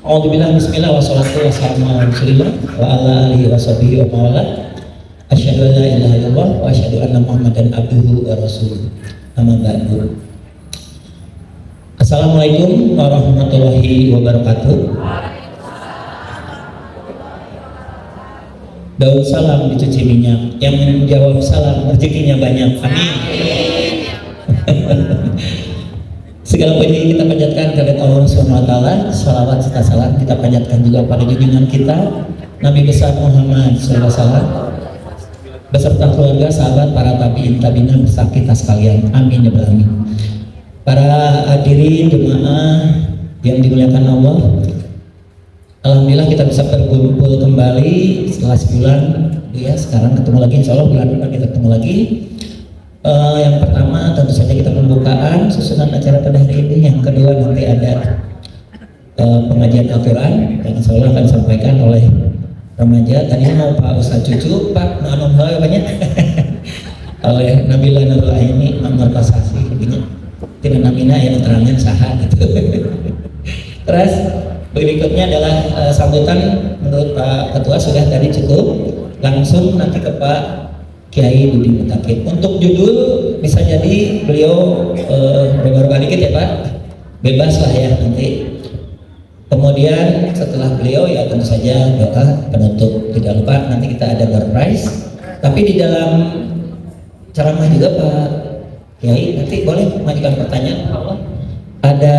Alhamdulillah, bismillah, wassalatu wassalamu ala rasulillah wa ala alihi wa sahbihi wa mawala. Asyhadu an la ilaha illallah wa asyhadu anna muhammadan abduhu wa rasuluh. Amma ba'du. Assalamualaikum warahmatullahi wabarakatuh. Daun salam dicuci minyak, yang menjawab salam rezekinya banyak. Amin. Segala puji kita panjatkan kepada Allah Subhanahu wa taala, salawat serta salam kita panjatkan juga pada junjungan kita Nabi besar Muhammad sallallahu alaihi wasallam beserta keluarga, sahabat, para tabi'in tabi'in beserta kita sekalian. Amin ya rabbal alamin. Para hadirin jemaah yang dimuliakan Allah, alhamdulillah kita bisa berkumpul kembali setelah sebulan ya. Sekarang ketemu lagi, insya Allah bulan depan kita ketemu lagi. Yang pertama tentu saja kita pembukaan susunan acara pada hari ini. Yang kedua nanti ada pengajian Al-Quran yang insya Allah akan disampaikan oleh remaja. Tadi mau Pak Ustadz Cucu, Pak Ma'anom Hal banyak oleh Nabila Nurul Aini Mamar Pasasi begini tidak namina yang terangan saha gitu. Terus berikutnya adalah sambutan menurut Pak Ketua sudah tadi cukup, langsung nanti ke Pak Kiai Budi Mutakin. Untuk judul bisa jadi beliau berubah dikit ya Pak, bebas lah ya nanti. Kemudian setelah beliau ya tentu saja doa penutup. Tidak lupa nanti kita ada door prize. Tapi di dalam ceramah juga Pak Kiai nanti boleh mengajukan pertanyaan. Ada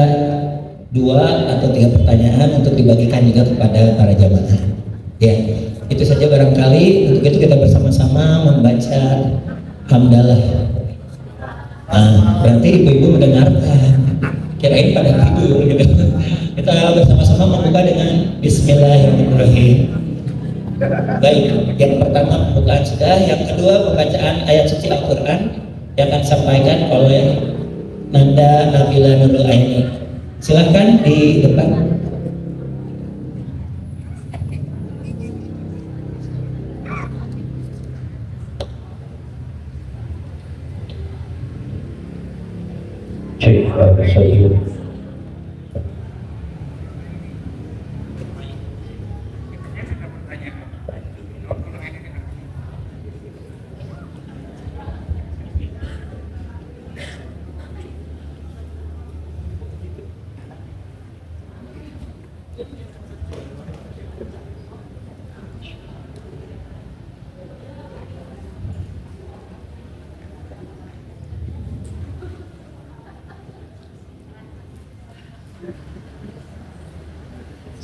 2 atau 3 pertanyaan untuk dibagikan juga kepada para jamaah. Ya, itu saja barangkali. Untuk itu kita bersama-sama membaca hamdalah. Berarti ibu-ibu mendengarkan. Kirain pada tidur gitu. Kita bersama-sama membuka dengan Bismillahirrahmanirrahim. Baik, yang pertama pembukaan sudah, yang kedua pembacaan ayat suci Al-Quran yang akan disampaikan oleh Nanda Nabila Nurul Aini. Silahkan di depan.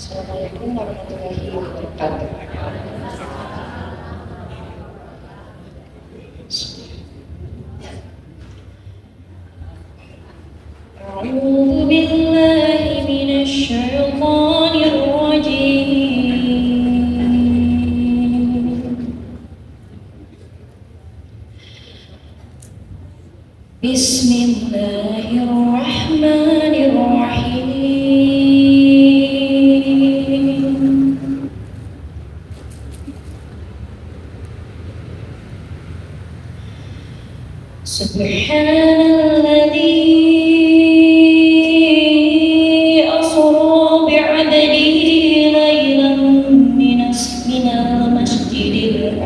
Assalamualaikum warahmatullahi wabarakatuh. A'udzu billahi minasy syaithanir rajim. Bismillahirrahmanirrahim. Subhanalladzi asra bi'abdihi laylan minal masjidil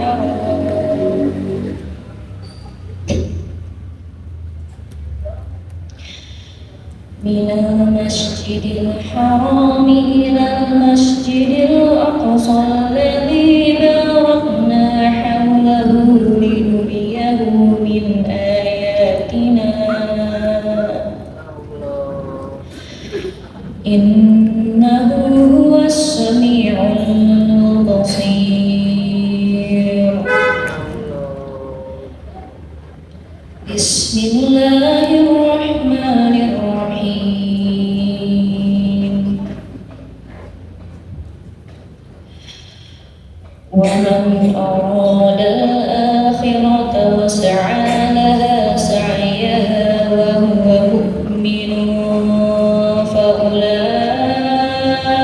haram ilal masjidil aqsa alladzi barakna hawlahu linuriyahu min ayatina innahu huwas sami'ul basir. Bismillahirrahmanirrahim. Wa man arada al-akhirata wa sa'a laha sa'yaha wa huwa mu'minun fa ulaika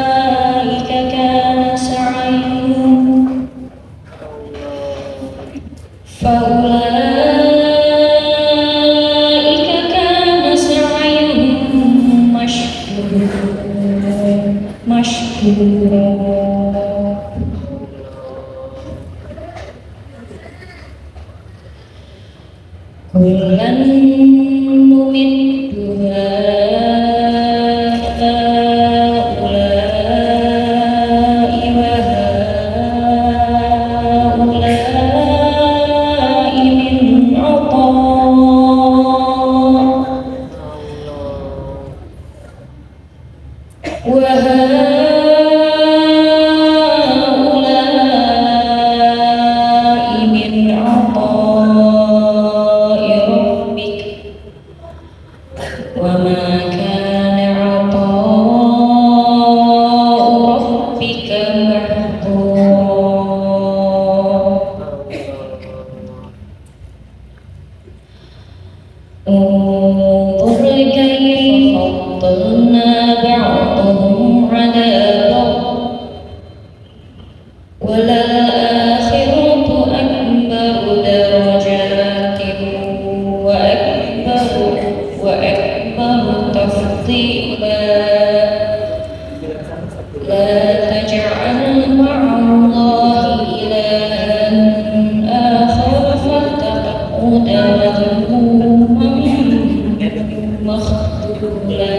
هؤلاء من عطاء ربك وما كان عطاء ربك محظورا انظر كيف فضلنا بعضهم على بعض وللآخرة أكبر درجات وأكبر تفضيلا لا تجعل مع الله إلها آخر فتقعد مذموما مخذولا.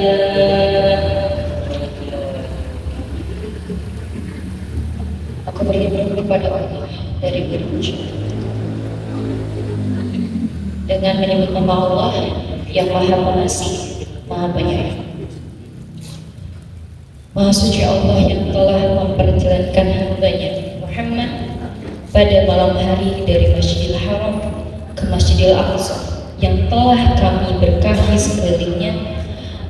Aku berlindung kepada Allah dari berpuji dengan menyebut nama Allah yang Maha Pengasih, Maha Penyayang. Maha suci Allah yang telah memperjalankan hambanya Muhammad pada malam hari dari Masjidil Haram ke Masjidil Aqsa yang telah kami berkahi sekelilingnya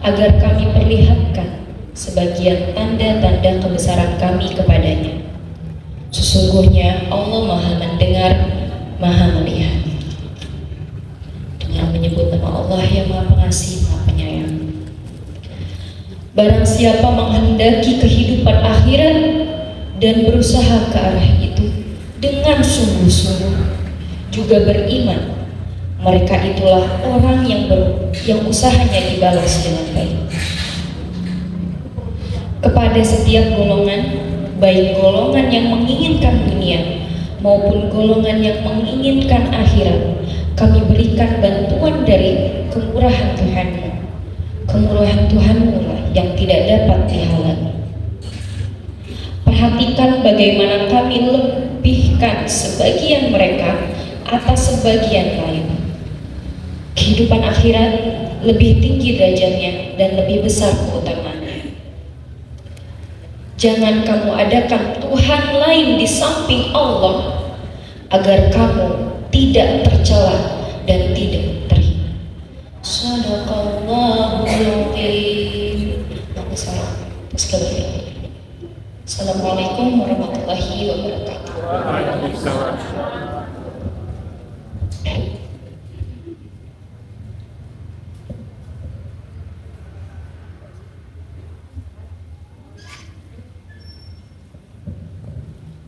agar kami perlihatkan sebagian tanda-tanda kebesaran kami kepadanya. Sesungguhnya Allah Maha mendengar, Maha melihat. Dengan menyebut nama Allah yang Maha Pengasih, Maha Penyayang. Barang siapa menghendaki kehidupan akhirat dan berusaha ke arah itu dengan sungguh-sungguh, juga beriman, mereka itulah orang yang usahanya dibalas dengan baik. Kepada setiap golongan, baik golongan yang menginginkan dunia maupun golongan yang menginginkan akhirat, kami berikan bantuan dari kemurahan Tuhan-Mu. Kemurahan Tuhan-Mu lah yang tidak dapat dihalangi. Perhatikan bagaimana kami lebihkan sebagian mereka atas sebagian lain. Kehidupan akhirat lebih tinggi derajatnya dan lebih besar keutamaannya. Jangan kamu adakan Tuhan lain di samping Allah agar kamu tidak tercela dan tidak terhina. Shadaqallahul Azim. Assalamualaikum warahmatullahi wabarakatuh.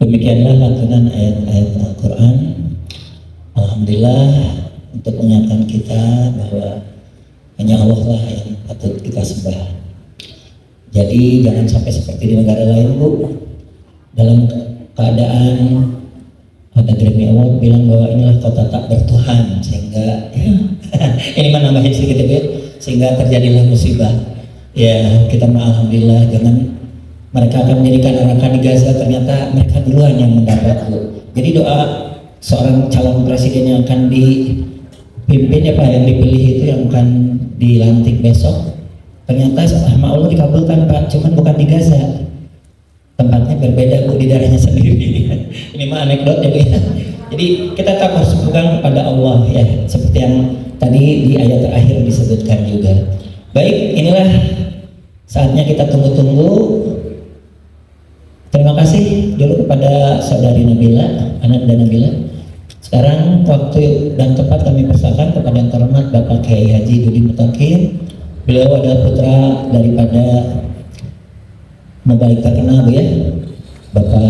Demikianlah lantunan ayat-ayat Al-Quran. Alhamdulillah untuk mengingatkan kita bahwa hanya Allah lah yang patut kita sembah. Jadi jangan sampai seperti di negara lain, Bu, dalam keadaan ada Grammy Award bilang bahwa inilah kota tak bertuhan, sehingga ini mah nambahin sedikit ya, sehingga terjadilah musibah. Ya kita mah alhamdulillah, jangan mereka akan menjadikan arakan di Gaza, ternyata mereka duluan yang mendapat, Bu. Jadi doa seorang calon presiden yang akan dipimpin ya Pak, yang dipilih itu yang akan dilantik besok, ternyata sama Allah dikabulkan Pak, cuman bukan di Gaza, tempatnya berbeda, Bu, di daerahnya sendiri. Ini mah anekdot ya Bu ya. Jadi kita tetap harus pegang kepada Allah ya, seperti yang tadi di ayat terakhir disebutkan juga. Baik, inilah saatnya kita tunggu-tunggu. Terima kasih dulu kepada saudari Nabila, anak dan Nabila. Sekarang waktu dan tempat kami persilakan kepada yang terhormat Bapak Kiai Haji Dudi Mutakin. Beliau adalah putra daripada Mubaik terkenal, Bu ya, Bapak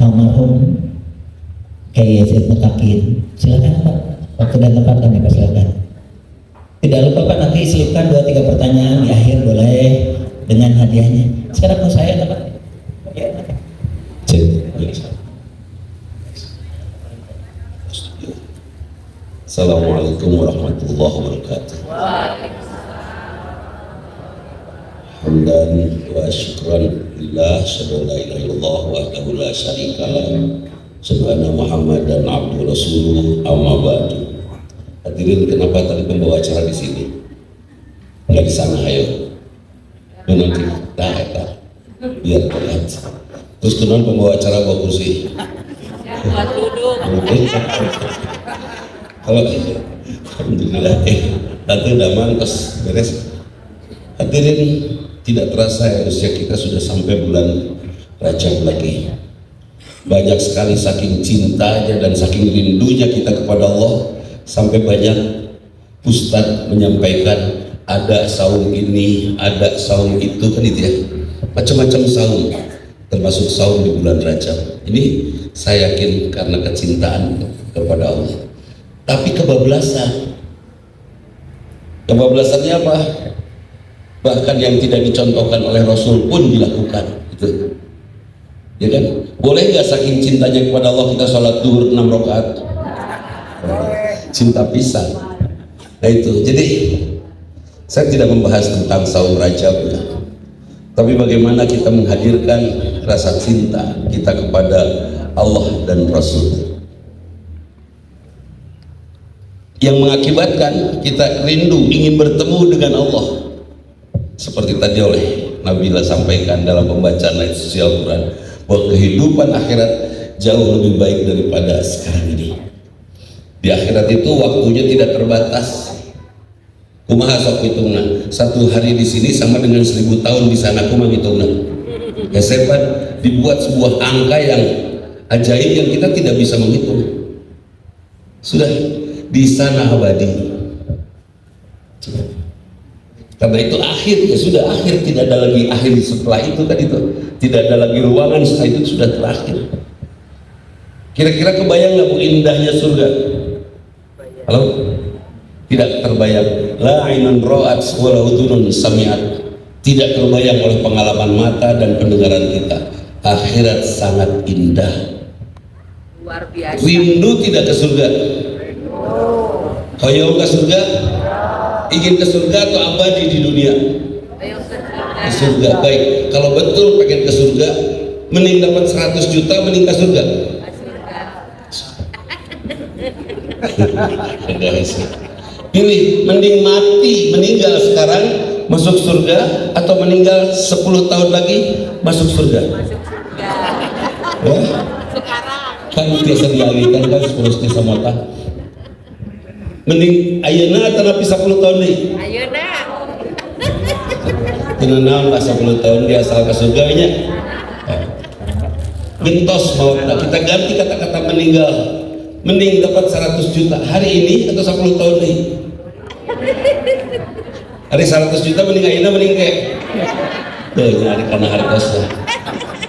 almarhum Kiai Haji Mutakin. Silakan Pak, waktu dan tempat kami persilakan. Tidak lupa Pak, nanti selipkan 2-3 pertanyaan di akhir boleh dengan hadiahnya. Sekarang mau saya Pak. Ya. Assalamualaikum warahmatullahi wabarakatuh. Hamdan wa syukran lillah, syada la ilaha illallah wahdahu la syarika lah, subhana Muhammadan abduhu rasuluh, amma ba'du. Hadirin, kenapa tadi pembawa acara di sini? Enggak di sana, ayo. Nanti kita biar terlihat. Terus kemudian pembawa acara bawa kursi. Kalau alhamdulillah nanti udah mantos beres. Hadirin, tidak terasa ya usia kita sudah sampai bulan Rajab lagi. Banyak sekali saking cintanya dan saking rindunya kita kepada Allah, sampai banyak ustadz menyampaikan ada saum ini, ada saum itu, kan itu ya, macam-macam saum, termasuk saum di bulan Rajab. Ini saya yakin karena kecintaan kepada Allah. Tapi kebablasannya apa? Bahkan yang tidak dicontohkan oleh Rasul pun dilakukan, gitu. Ya kan? Boleh nggak saking cintanya kepada Allah kita sholat duhur 6 rakaat? Cinta pisan. Nah itu, jadi saya tidak membahas tentang saum Rajab ya. Tapi bagaimana kita menghadirkan rasa cinta kita kepada Allah dan Rasul, yang mengakibatkan kita rindu ingin bertemu dengan Allah. Seperti tadi oleh Nabila sampaikan dalam pembacaan ayat suci Al-Quran, bahwa kehidupan akhirat jauh lebih baik daripada sekarang ini. Di akhirat itu waktunya tidak terbatas. Kumaha sok hitungna, 1 hari di sini sama dengan 1000 tahun di sana. Kumaha hitungna? Hebat, dibuat sebuah angka yang ajaib yang kita tidak bisa menghitung. Sudah di sana abadi. Karena itu akhir, ya sudah akhir, tidak ada lagi akhir setelah itu, kan itu. Tidak ada lagi ruangan setelah itu, sudah terakhir. Kira-kira kebayang nggak bu indahnya surga? Halo? Tidak terbayang. La ainun ra'at wa la udhunun sami'at. Tidak terbayang oleh pengalaman mata dan pendengaran kita. Akhirat sangat indah. Luar biasa. Rindu tidak ke surga? Hoyong ke surga? Ingin ke surga atau abadi di dunia? Ke surga. Baik, kalau betul pengen ke surga, mending dapat 100 juta mending ke surga. Pilih, mending mati meninggal sekarang masuk surga atau meninggal 10 tahun lagi masuk surga. Ya? Kan biasa dialihkan kan 10 sama tak. Mending ayeuna atau 10 tahun nih? Ayeuna. Tenang lah 10 tahun dia asal ke surganya. Gentos mau kita ganti kata-kata meninggal. Mending dapat 100 juta hari ini atau 10 tahun nih? Hari 100 juta mending ayeuna mending kayak. Tuh nyari karena hartosnya.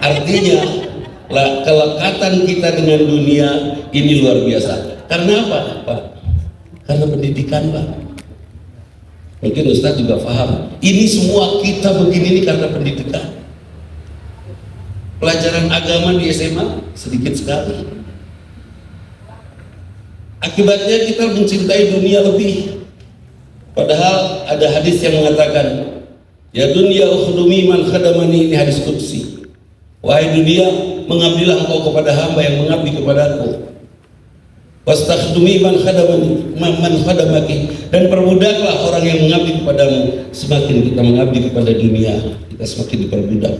Artinya kelekatan kita dengan dunia ini luar biasa. Karena apa, Pak? Karena pendidikan, Pak. Mungkin Ustaz juga paham. Ini semua kita begini ini karena pendidikan. Pelajaran agama di SMA sedikit sekali. Akibatnya kita mencintai dunia lebih. Padahal ada hadis yang mengatakan, ya dunia ukhdumi man khadamani, ini hadis qudsi. Wahai dunia, mengabdilah engkau kepada hamba yang mengabdi kepadaku. Wastakhdumi man khadamani man khadamaki, dan perbudaklah orang yang mengabdi kepadamu. Semakin kita mengabdi kepada dunia, kita semakin diperbudak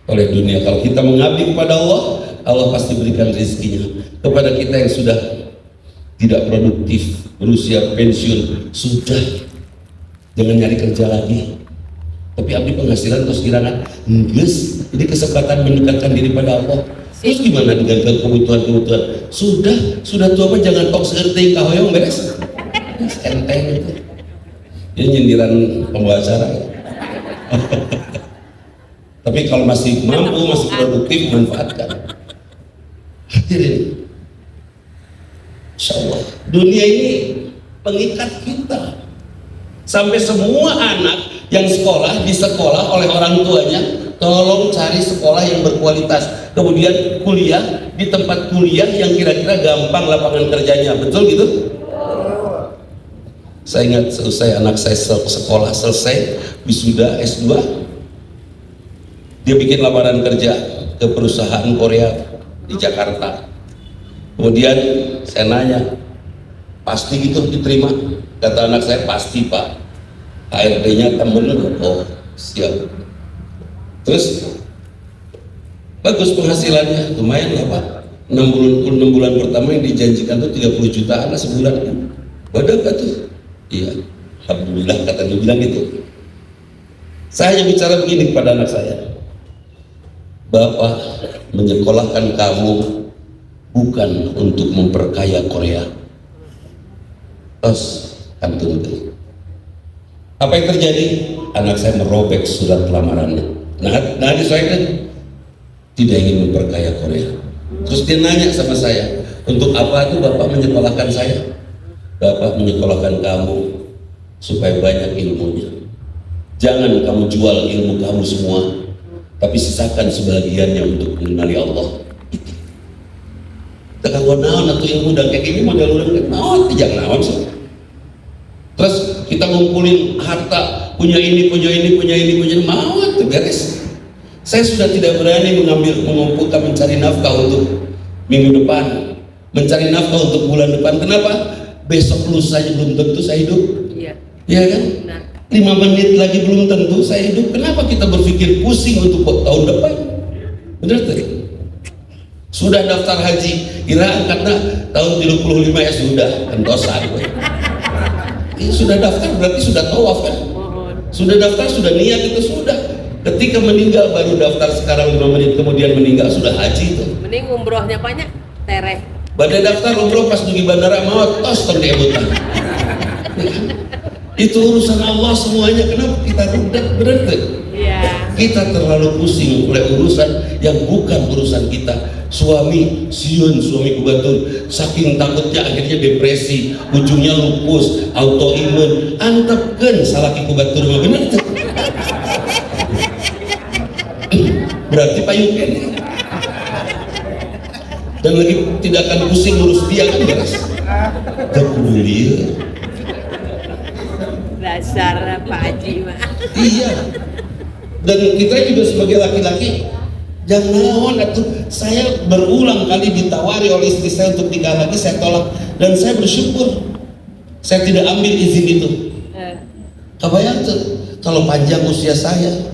oleh dunia. Kalau kita mengabdi kepada Allah, Allah pasti berikan rezekinya. Kepada kita yang sudah tidak produktif, berusia pensiun, sudah jangan nyari kerja lagi, tapi abdi penghasilan terus kirangan geus. Ini kesempatan mendekatkan diri pada Allah. Terus gimana dengan kebutuhan-kebutuhan? Sudah tua mah jangan tok seerting kahoyong beres. Enteng itu. Ini nyindiran pembawa acara. Tapi kalau masih mampu, masih produktif, manfaatkan. Hadirin, insyaallah dunia ini pengikat kita. Sampai semua anak yang sekolah di sekolah oleh orang tuanya, tolong cari sekolah yang berkualitas. Kemudian kuliah di tempat kuliah yang kira-kira gampang lapangan kerjanya. Betul gitu? Saya ingat selesai anak saya sekolah, selesai wisuda S2, dia bikin lamaran kerja ke perusahaan Korea di Jakarta. Kemudian saya nanya, pasti gitu diterima? Kata anak saya, pasti Pak. HRD-nya kan bener. Oh siap. Terus bagus penghasilannya, lumayan lah Pak. 6 bulan pertama yang dijanjikan tuh 30 jutaan lah sebulan. Wadah gak tuh? Iya, alhamdulillah kata dia bilang gitu. Saya hanya bicara begini kepada anak saya, Bapak menyekolahkan kamu bukan untuk memperkaya Korea. Terus antum itu. Apa yang terjadi? Anak saya merobek surat lamarannya. Nah disesuaikan, tidak ingin memperkaya Korea. Terus dia nanya sama saya, untuk apa itu Bapak menyekolahkan saya? Bapak menyekolahkan kamu supaya banyak ilmunya. Jangan kamu jual ilmu kamu semua, tapi sisakan sebagiannya untuk mengenali Allah. Tekan naon atau ilmu dan kayak gini model udah naon tidak naon sih. Terus kita ngumpulin harta, punya ini, mau itu beres. Saya sudah tidak berani mengumpulkan mencari nafkah untuk minggu depan, mencari nafkah untuk bulan depan. Kenapa? Besok lusa saja belum tentu saya hidup. Iya. Iya kan? Benar. 5 menit lagi belum tentu saya hidup. Kenapa kita berpikir pusing untuk tahun depan? Benar tuh? Sudah daftar haji, kira karena tahun 35 ya sudah entosan. Sudah daftar berarti sudah tawaf kan? Sudah daftar, sudah niat itu sudah. Ketika meninggal baru daftar, sekarang 5 menit kemudian meninggal sudah haji itu. Mending umrohnya banyak, tereh. Badai daftar umroh pas di bandara mau tos terdebutan. Itu urusan Allah semuanya. Kenapa kita rudet berarti? Iya. Kita terlalu pusing oleh urusan yang bukan urusan kita. Suami siun, suami kubatur, saking takutnya akhirnya depresi, ujungnya lupus, autoimun. Antepkeun salaki kubatur mah bener tuh. Berarti payungkeun. Dan lagi tidak akan pusing ngurus dia kan beres. Gak peduli. Dasar Pak Haji mah. Iya. Dan kita juga sebagai laki-laki jangan naon atuh. Saya berulang kali ditawari oleh istri saya untuk nikah lagi, saya tolak dan saya bersyukur saya tidak ambil izin itu. Kebayang tuh kalau panjang usia saya,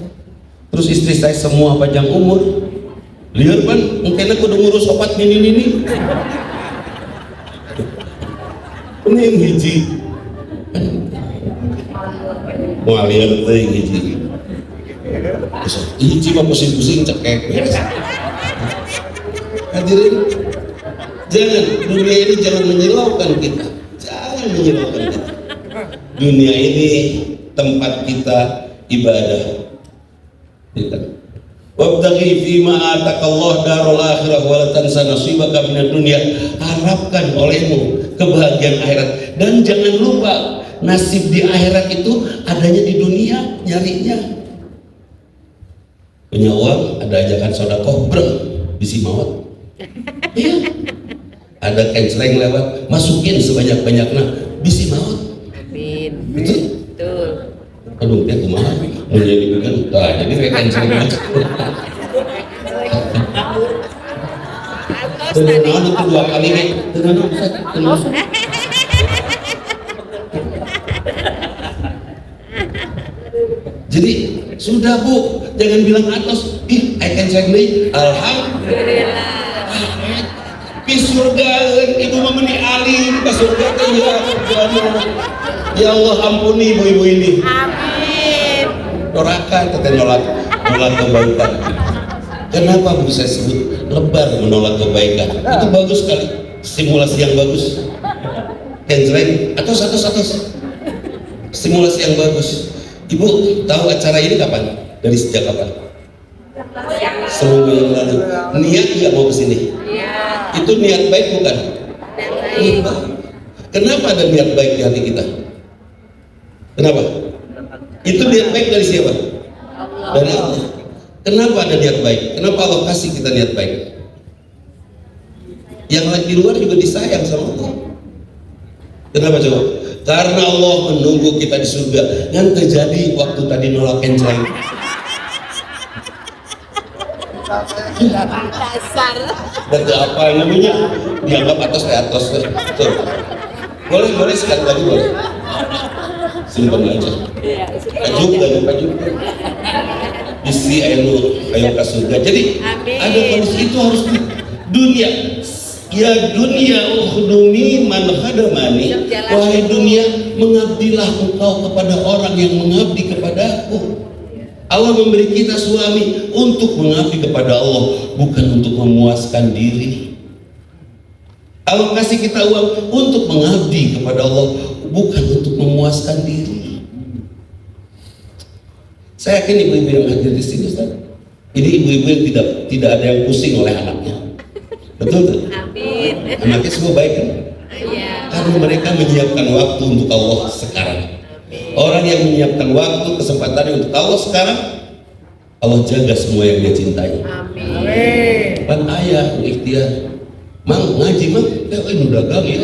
terus istri saya semua panjang umur, liar kan mungkin aku udah ngurus obat ini yang hiji mau liar tuh yang hiji mah pusing-pusing cekek. Hadirin, jangan, dunia ini jangan menyilaukan kita, jangan menyilaukan kita. Dunia ini tempat kita ibadah. Wabtaghi fima atakallah darul akhirah wa la tansa nasibaka minad dunya. Harapkan olehmu kebahagiaan akhirat dan jangan lupa nasib di akhirat itu adanya di dunia, nyarinya. Punya uang, ada ajakan sedekah, bisi mawat. Iya. Ada kenceleng lewat, masukin sebanyak-banyaknya, bisi mawat. Amin. Betul? Betul. Aduh, dia kumaha mau jadi bukan. Nah, jadi kayak kenceleng aja. Tenang itu 2 kali nih. Tenang. Jadi sudah Bu, jangan bilang atas. Ih, I can say nih. Alhamdulillah. Di surga ibu memeni alim ke surga teh ya Allah ampuni ibu-ibu ini. Amin. Neraka teteh nolak kebaikan. Kenapa bisa sebut lebar menolak kebaikan? Itu bagus sekali, stimulasi yang bagus. Kenjreng atos. Stimulasi yang bagus. Ibu tahu acara ini kapan? Dari sejak kapan? Seminggu yang lalu. Niat nggak mau kesini? Itu niat baik bukan? Iya. Kenapa ada niat baik di hati kita? Kenapa? Itu niat baik dari siapa? Dari Allah. Kenapa ada niat baik? Kenapa Allah kasih kita niat baik? Yang di luar juga disayang sama Allah. Kenapa coba? Karena Allah menunggu kita di surga. Yang terjadi waktu tadi nolak kenceleng. Dasar. Dan apa namanya? Dianggap atas. Tuh. Boleh sekali lagi boleh. Simpan aja. Iya, Pajuk. isi ayo ke surga. Jadi Amin. ada kondisi itu harus dunia. Ya dunia ukhdumi man khadamani. Wahai dunia, mengabdilah engkau kepada orang yang mengabdi kepadaku. Allah memberi kita suami untuk mengabdi kepada Allah, bukan untuk memuaskan diri. Allah kasih kita uang untuk mengabdi kepada Allah, bukan untuk memuaskan diri. Saya yakin ibu-ibu yang hadir di sini, Ustaz, ini ibu-ibu yang tidak ada yang pusing oleh anaknya. Betul tak? Amin. Anaknya semua baik kan? Iya. Karena mereka menyiapkan waktu untuk Allah sekarang. Orang yang menyiapkan waktu, kesempatannya untuk Allah sekarang, Allah jaga semua yang dia cintai. Amin. Pan ayah ikhtiar, mang ngaji mang, ini dagang ya,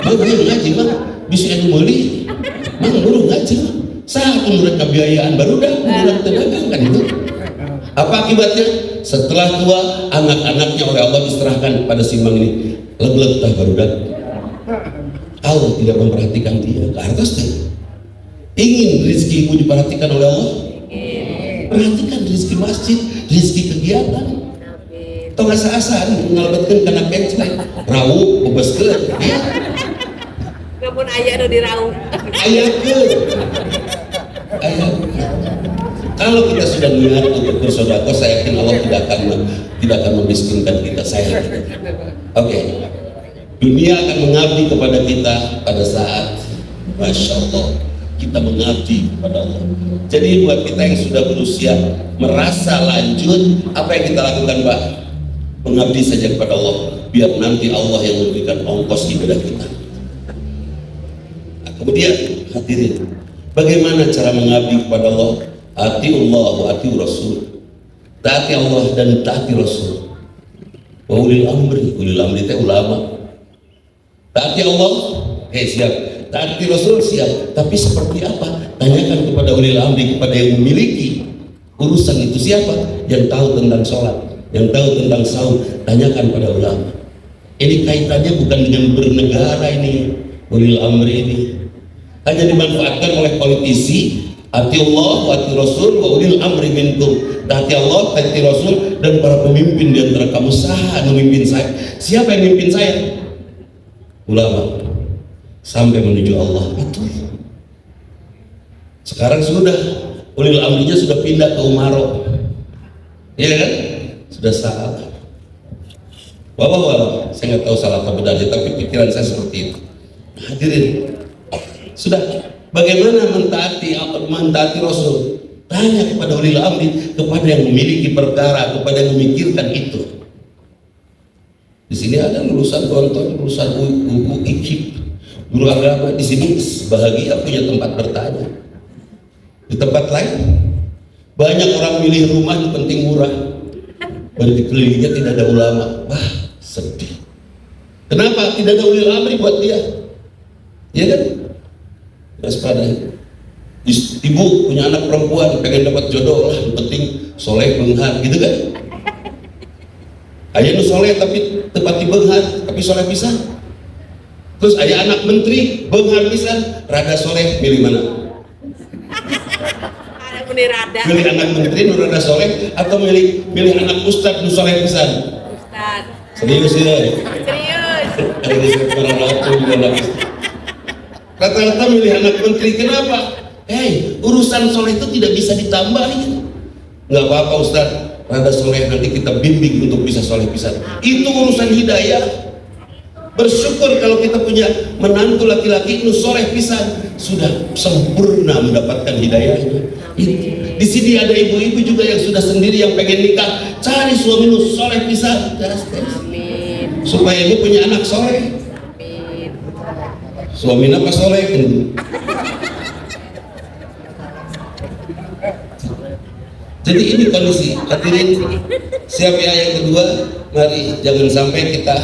mang ngaji mang, bisa anu meuli, mang baru ngaji mang, saat menurut kebiayaan baru dah, menurut dagang kan itu. Apa akibatnya? Setelah tua, anak-anaknya oleh Allah diserahkan pada si mang ini, leg-leg tah baru dah. Allah tidak memperhatikan dia, ke atas teh. Ingin rezeki ibu diperhatikan oleh Allah? Perhatikan rezeki masjid, rezeki kegiatan. Tong asa-asaan ngalabatkeun kana kenceng, rawuh bebaskeun. Ya. Namun ayah udah dirauh. Ayakeun. Kalau kita sudah niat untuk bersedekah, saya yakin Allah tidak akan memiskinkan kita. Saya yakin. Oke. Dunia akan mengabdi kepada kita pada saat, masya Allah, kita mengabdi kepada Allah. Jadi buat kita yang sudah berusia merasa lanjut, apa yang kita lakukan, Pak? Mengabdi saja kepada Allah, biar nanti Allah yang memberikan ongkos ibadah kita. Nah, kemudian hadirin, bagaimana cara mengabdi kepada Allah? Ati Allah wa ati Rasul. Taati Allah dan taati Rasul. Wa ulil amri teh ulama. Taati Allah, siap. Taati Rasul siap. Tapi seperti apa? Tanyakan kepada ulil amri, kepada yang memiliki urusan itu siapa? Yang tahu tentang sholat, yang tahu tentang saum. Tanyakan pada ulama. Ini kaitannya bukan dengan bernegara ini, ulil amri ini. Hanya dimanfaatkan oleh politisi. Ati Allah wa ati Rasul wa ulil amri minkum. Taati Allah, taati Rasul, dan para pemimpin di antara kamu. Saha memimpin saya? Siapa yang memimpin saya? Ulama. Sampai menuju Allah. Betul. Sekarang sudah ulil amrinya sudah pindah ke Umaro. Iya kan? Sudah salah. Wah, saya nggak tahu salah apa bedanya, tapi pikiran saya seperti itu. Hadirin, sudah. Bagaimana mentaati Rasul? Tanya kepada ulil amri, kepada yang memiliki perkara, kepada yang memikirkan itu. Di sini ada lulusan tonton, lulusan UU, IKIP, guru agama. Di sini bahagia punya tempat bertanya. Di tempat lain banyak orang milih rumah di penting murah, baru dikelilingnya tidak ada ulama. Wah, sedih. Kenapa tidak ada ulil amri buat dia? Ya kan? Waspada. Ibu punya anak perempuan, pengen dapat jodoh lah, yang penting soleh benghar gitu kan. Ayah nu soleh tapi tepati benghar, tapi soleh pisan. Terus ayah anak menteri benghar pisan, rada soleh, milih mana? Milih anak menteri nu rada soleh atau milih anak ustad nu soleh pisan? Ustaz. Serius ya? Serius. Rata-rata milih anak menteri. Kenapa? Urusan soleh itu tidak bisa ditambahin. Nggak apa-apa Ustaz, rada soleh nanti kita bimbing untuk bisa soleh pisan. Itu urusan hidayah. Bersyukur kalau kita punya menantu laki-laki nu soleh pisan, sudah sempurna mendapatkan hidayahnya. Di sini ada ibu-ibu juga yang sudah sendiri yang pengen nikah, cari suami nu soleh pisan. Amin. Supaya ibu punya anak soleh. Suaminya pas soleh kan. Jadi ini kondisi. Hadirin, siap ya yang kedua? Mari jangan sampai kita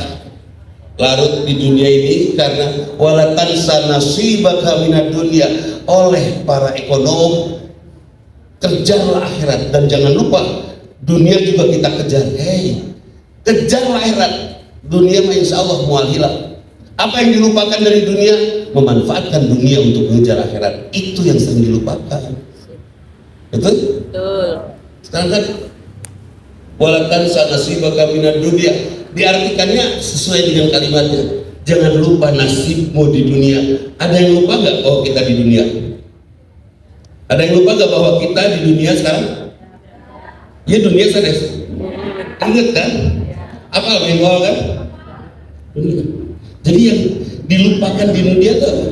larut di dunia ini karena wala tansa nasibaka minad dunya. Oleh para ekonom, kejarlah akhirat dan jangan lupa dunia juga kita kejar. Kejarlah akhirat. Dunia mah insya Allah mual hilang. Apa yang dilupakan dari dunia? Memanfaatkan dunia untuk mengejar akhirat. Itu yang sering dilupakan. Betul? Betul. Sekarang kan walatan sanasibaka minad dunya, diartikannya sesuai dengan kalimatnya. Jangan lupa nasibmu di dunia. Ada yang lupa nggak bahwa kita di dunia? Ada yang lupa nggak bahwa kita di dunia sekarang? Ya dunia sadar. Ingat kan? Apa bengkol kan? Dunia. Jadi yang dilupakan di dunia itu apa?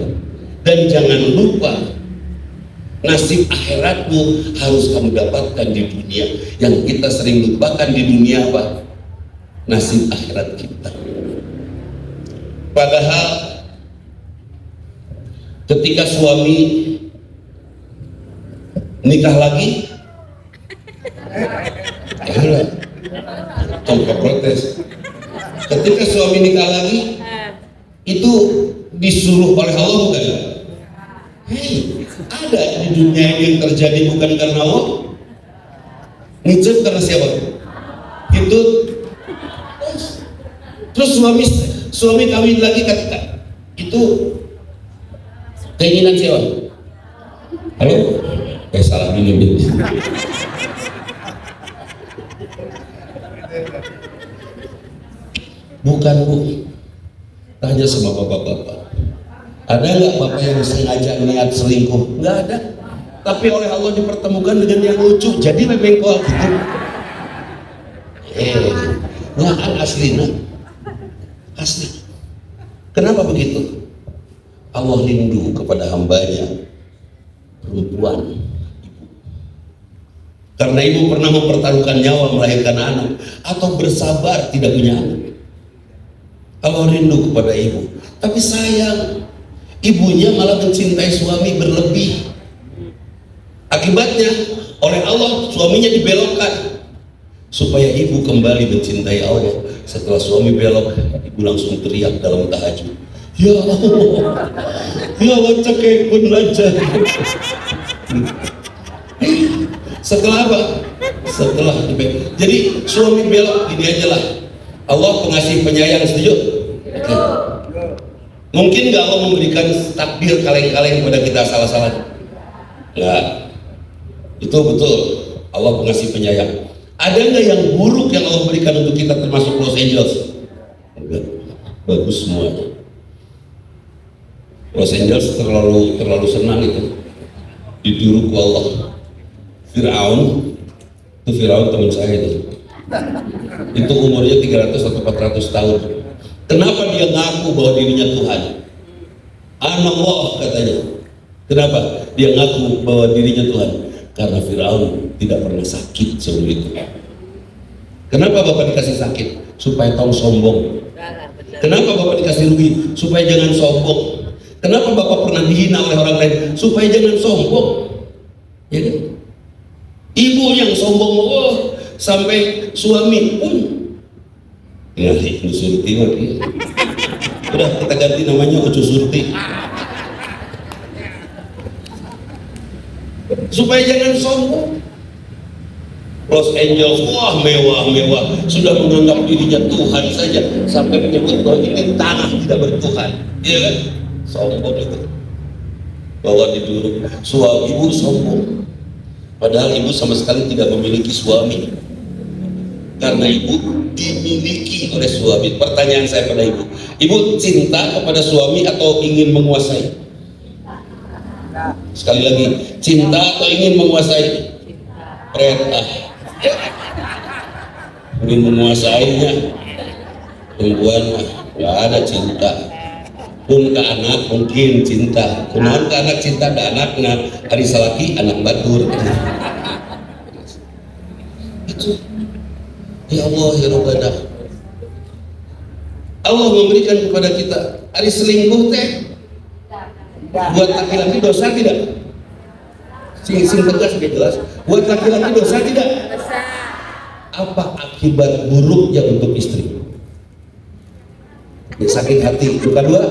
Dan jangan lupa nasib akhiratmu harus kamu dapatkan di dunia. Yang kita sering lupakan di dunia apa? Nasib akhirat kita. Padahal ketika suami nikah lagi, tanpa protes. Ketika suami nikah lagi, itu disuruh oleh Allah bukan? Hei, ada di dunia ini yang terjadi bukan karena Allah. Ngicip karena siapa? Itu. Terus suami kawin lagi kata itu keinginan siapa? Halo? Salah dulu. Bukan Bu, tanya sama bapak-bapak. Ada nggak bapak yang sengaja niat selingkuh? Nggak ada. Tapi oleh Allah dipertemukan dengan yang lucu, jadi bengkol gitu. Nggak kan aslinya. Asli. Kenapa begitu? Allah rindu kepada hambanya perempuan, ibu. Karena ibu pernah mempertaruhkan nyawa melahirkan anak atau bersabar tidak punya anak. Allah rindu kepada ibu, tapi sayang ibunya malah mencintai suami berlebih. Akibatnya oleh Allah suaminya dibelokkan supaya ibu kembali mencintai Allah. Setelah suami belok, ibu langsung teriak dalam tahajud, ya Allah, ya Allah cekek pun lancar. Setelah apa? Setelah dibelok. Jadi suami belok, gini aja lah. Allah pengasih penyayang, setuju? Oke. Mungkin nggak Allah memberikan takdir kaleng-kaleng kepada kita salah-salah? Nggak. Itu betul. Allah pengasih penyayang. Ada nggak yang buruk yang Allah berikan untuk kita termasuk Los Angeles? Enggak. Bagus semuanya. Los Angeles terlalu senang itu. Ditiru Allah. Fir'aun teman saya itu. Itu umurnya 300 atau 400 tahun. Kenapa dia ngaku bahwa dirinya Tuhan? Allah katanya. Kenapa dia ngaku bahwa dirinya Tuhan? Karena Firaun tidak pernah sakit sebelum itu. Kenapa Bapak dikasih sakit? Supaya tahu sombong. Kenapa Bapak dikasih rugi? Supaya jangan sombong. Kenapa Bapak pernah dihina oleh orang lain? Supaya jangan sombong. Ya kan? Ibu yang sombong, oh, sampai suami pun ngasih Surti lagi. Udah kita ganti namanya Ucu Surti. Supaya jangan sombong. Los Angeles, wah mewah, sudah menganggap dirinya Tuhan saja sampai menyebut bahwa ini tanah tidak bertuhan. Iya kan? Sombong itu. Bahwa diduduk suami ibu sombong. Padahal ibu sama sekali tidak memiliki suami. Karena ibu dimiliki oleh suami. Pertanyaan saya pada ibu, ibu cinta kepada suami atau ingin menguasai? Sekali lagi, cinta atau ingin menguasai? Perintah. Ingin menguasainya. Perempuan nggak ada cinta. Pun ke anak mungkin cinta. Kunaon ke anak cinta ke anaknya. Hari salaki anak batur. Itu. Ya Allah ya Rabbana. Allah memberikan kepada kita hari selingkuh teh buat laki-laki dosa tidak? Sing tegas lebih jelas. Buat laki-laki dosa tidak? Apa akibat buruknya untuk istri? Sakit hati luka dua,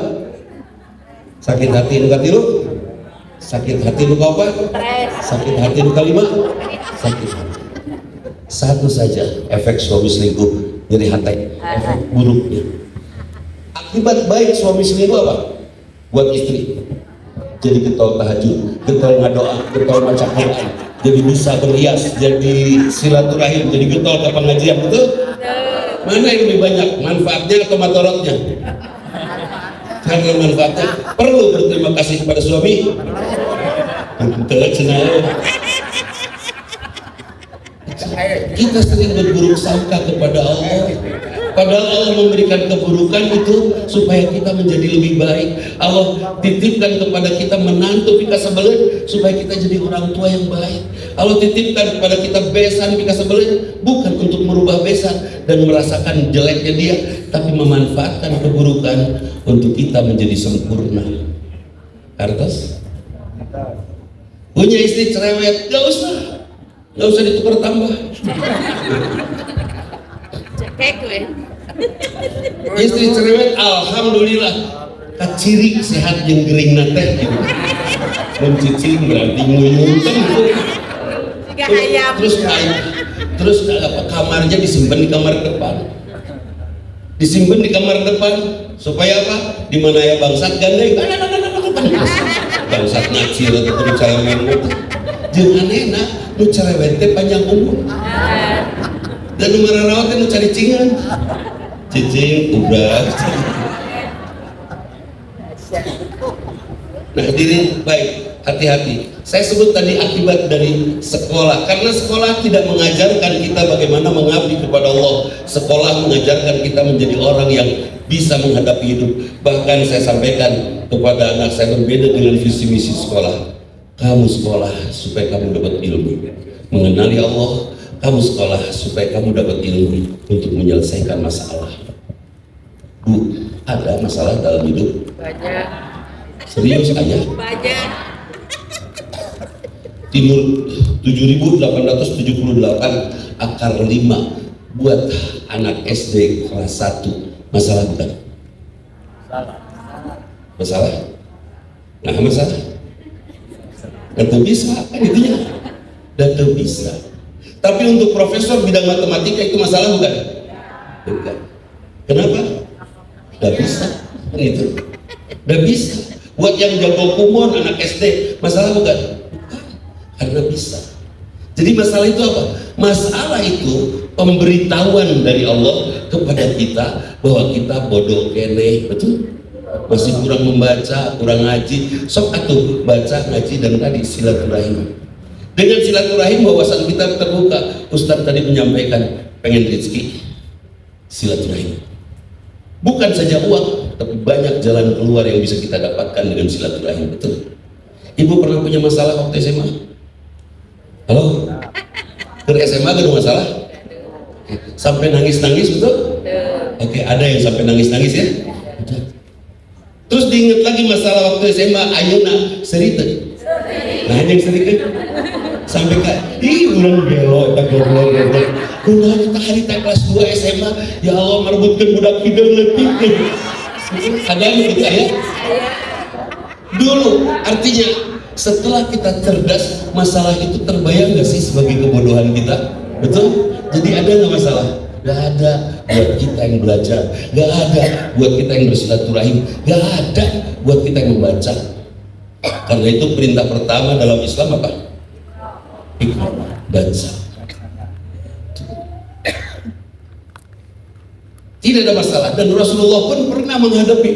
sakit hati luka tilu, sakit hati luka apa? Sakit hati luka lima, sakit hati. Satu saja efek suami selingkuh, nyeri hati, efek buruknya. Akibat baik suami selingkuh apa? Buat istri jadi getol tahajud, getol ngadoa, getol baca Quran, jadi bisa berhias, jadi silaturahim, jadi getol ke pengajian. Betul? Mana yang lebih banyak, manfaatnya atau madorotnya? Karena manfaatnya perlu berterima kasih kepada suami. Kita sering berburuk sangka kepada Allah, padahal Allah memberikan keburukan itu supaya kita menjadi lebih baik. Allah titipkan kepada kita menantu pika sebelah supaya kita jadi orang tua yang baik. Allah titipkan kepada kita besan pika sebelah bukan untuk merubah besan dan merasakan jeleknya dia, tapi memanfaatkan keburukan untuk kita menjadi sempurna. Artos punya istri cerewet, gak usah ditukar tambah. Istri cerewet, alhamdulillah, kaciri sehat yang gering nate. Mencicing berarti nguyung terus kamarnya disimpan di kamar depan. Disimpan di kamar depan supaya apa? Di mana ya bangsat gandeng. Bangsat ngacir atau percaya mengut. Jangan enak, nu cerewet teh panjang umur. Dan nu mararawat teh nu cari cingan. Cicing udah. Nah, hadirin baik, hati-hati. Saya sebut tadi akibat dari sekolah, karena sekolah tidak mengajarkan kita bagaimana mengabdi kepada Allah. Sekolah mengajarkan kita menjadi orang yang bisa menghadapi hidup. Bahkan saya sampaikan kepada anak saya, berbeda dengan visi misi sekolah. Kamu sekolah supaya kamu dapat ilmu mengenali Allah. Kamu sekolah supaya kamu dapat ilmu untuk menyelesaikan masalah. Bu, ada masalah dalam hidup? Banyak. Serius ayah? Banyak. Timur 7878 akar 5 buat anak SD kelas 1 masalah bukan? Masalah? Nah, masalah? Dan bisa kan itunya? Dan bisa. Tapi untuk profesor bidang matematika itu masalah bukan? Bukan. Kenapa? Udah bisa kan itu? Udah bisa. Buat yang jago kumon anak SD masalah bukan? Karena bisa. Jadi masalah itu apa? Masalah itu pemberitahuan dari Allah kepada kita bahwa kita bodoh kene, betul? Masih kurang membaca, kurang ngaji. Sok atuh baca, ngaji, dan tadi silaturahim. Dengan silaturahim wawasan kita terbuka. Ustadz tadi menyampaikan pengen rezeki, silaturahim. Bukan saja uang, tapi banyak jalan keluar yang bisa kita dapatkan dengan silaturahim, betul? Ibu pernah punya masalah waktu SMA? Halo? Ke SMA gak ada masalah? Sampai nangis-nangis, betul? Oke, ada yang sampai nangis-nangis ya? Terus diingat lagi masalah waktu SMA, ayeuna serita. Nah, yang serita sampai kak, ulang belok, tak goblok. Kunaon kita hari kelas 2 SMA, ya Allah merebutkan budak hidung lebih. Ada yang percaya? Dulu, artinya setelah kita cerdas, masalah itu terbayang gak sih sebagai kebodohan kita? Betul? Jadi ada gak masalah? Gak ada buat kita yang belajar, gak ada buat kita yang bersilaturahim, gak ada buat kita yang membaca. Karena itu perintah pertama dalam Islam apa? Ikut baca. Tidak ada masalah, dan Rasulullah pun pernah menghadapi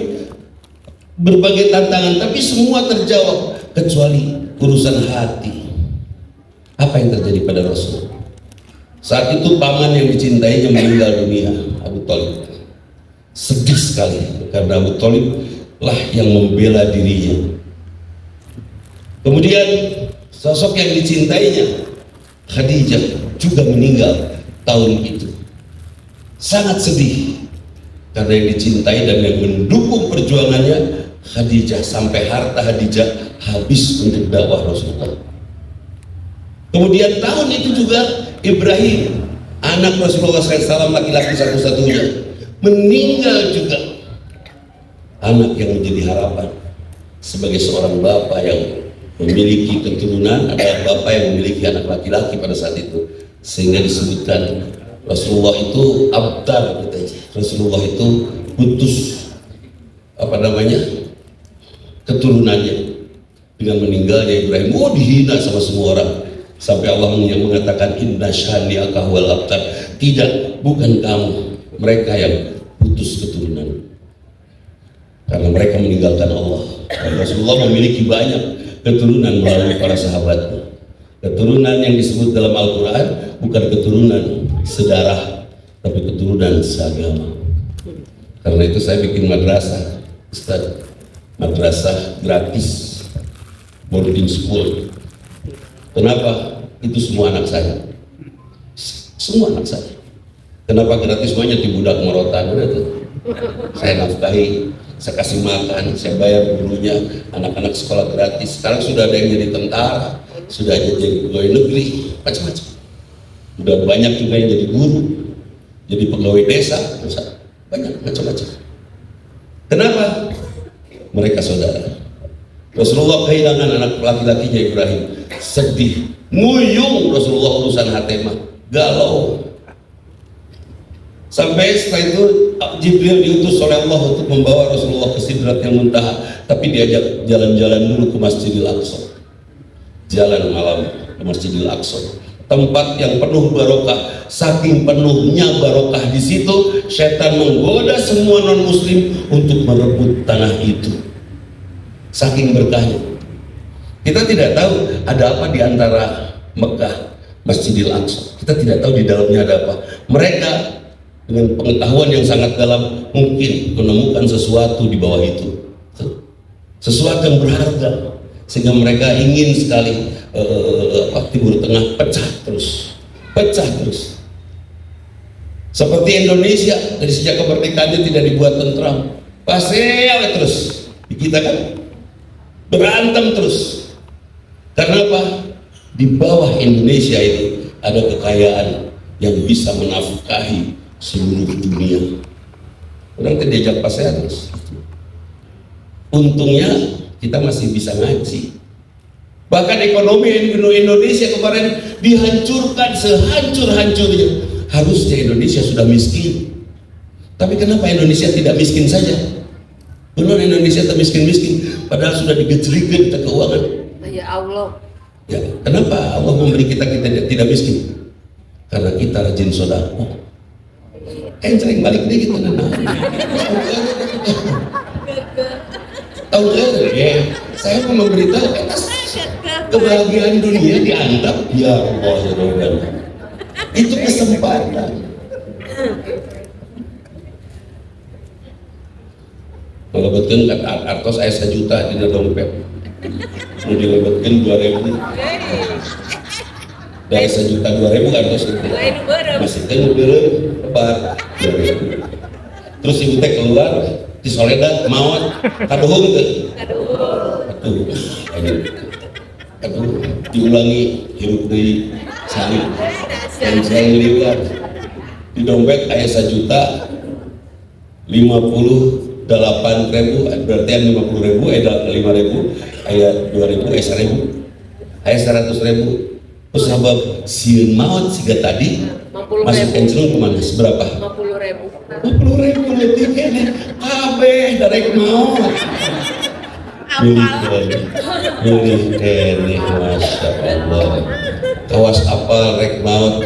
berbagai tantangan, tapi semua terjawab kecuali urusan hati. Apa yang terjadi pada Rasul? Saat itu paman yang dicintainya meninggal dunia, Abu Thalib. Sedih sekali karena Abu Thalib lah yang membela dirinya. Kemudian sosok yang dicintainya, Khadijah, juga meninggal tahun itu. Sangat sedih karena yang dicintai dan yang mendukung perjuangannya Khadijah, sampai harta Khadijah habis untuk dakwah Rasulullah. Kemudian tahun itu juga Ibrahim, anak Rasulullah SAW, laki-laki satu-satunya, meninggal juga. Anak yang menjadi harapan sebagai seorang bapak yang memiliki keturunan, adalah bapak yang memiliki anak laki-laki pada saat itu, sehingga disebutkan Rasulullah itu abtar, Rasulullah itu putus keturunannya. Dengan meninggalnya Ibrahim, dihina sama semua orang. Sampai Allah yang mengatakan inna syani'aka huwal abtar. Tidak, bukan kamu, mereka yang putus keturunan. Karena mereka meninggalkan Allah. Dan Rasulullah memiliki banyak keturunan melalui para sahabatnya. Keturunan yang disebut dalam Al-Quran bukan keturunan sedarah, tapi keturunan seagama. Karena itu saya bikin madrasah, Ustaz, madrasah gratis, boarding school. Kenapa? Itu semua anak saya. Semua anak saya. Kenapa gratis? Semuanya di budak merotan, udah tuh. Saya nafkahi, saya kasih makan, saya bayar gurunya, anak-anak sekolah gratis. Sekarang sudah ada yang jadi tentara, sudah ada yang jadi pegawai negeri, macam-macam. Udah banyak juga yang jadi guru, jadi pegawai desa, banyak macam-macam. Kenapa? Mereka saudara. Rasulullah kehilangan anak laki-lakinya Ibrahim, sedih, nguyung Rasulullah urusan Hatemah, galau. Sampai setelah itu Jibril diutus oleh Allah untuk membawa Rasulullah ke Sidratil Muntaha, tapi diajak jalan-jalan dulu ke Masjidil Aqsa. Jalan malam ke Masjidil Aqsa, tempat yang penuh barokah. Saking penuhnya barokah di situ, setan menggoda semua non-muslim untuk merebut tanah itu. Saking berkahnya. Kita tidak tahu ada apa di antara Mekah, Masjidil Aqsa. Kita tidak tahu di dalamnya ada apa. Mereka dengan pengetahuan yang sangat dalam mungkin menemukan sesuatu di bawah itu, sesuatu yang berharga, sehingga mereka ingin sekali Timur Tengah pecah terus. Seperti Indonesia, dari sejak kemerdekaannya tidak dibuat tentram, pasti terus di kita kan berantem terus. Karena apa? Di bawah Indonesia itu ada kekayaan yang bisa menafkahi seluruh dunia. Orang tidak diajak pasir terus. Untungnya kita masih bisa ngaji. Bahkan ekonomi Indonesia kemarin dihancurkan sehancur-hancurnya. Harusnya Indonesia sudah miskin. Tapi kenapa Indonesia tidak miskin saja? Benar, Indonesia tak miskin-miskin, padahal sudah digejelikan kita keuangan. Ya Allah. Ya, kenapa Allah memberi kita tidak miskin? Karena kita rajin sedekah. Sering balik dikit kan? Tahu ya? Saya mau memberitahu atas kebahagiaan dunia dianggap ya Allah ya Allah. Itu kesempatan. Kalau betul kata artos saya 1 juta di dompet, mau dilebetkan 2.000, dari 1.200.000 artos itu masih kan udah lebar 2.000. Terus ibu teh keluar di Soledad maut kaduhung tuh, aduh diulangi hidup di salib dan saya lihat di dompet ayah 1.058.000, berarti yang 50.000, ada 5.000, ayat 2.000, ayat 1.000, ayat 100.000. Terus sabab sieun maut siga tadi masuk kencelung kemana? Seberapa? 50.000. 50.000 lebih kene kabeh darek maut. Milih kene, masya Allah. Kawas apal rek maut,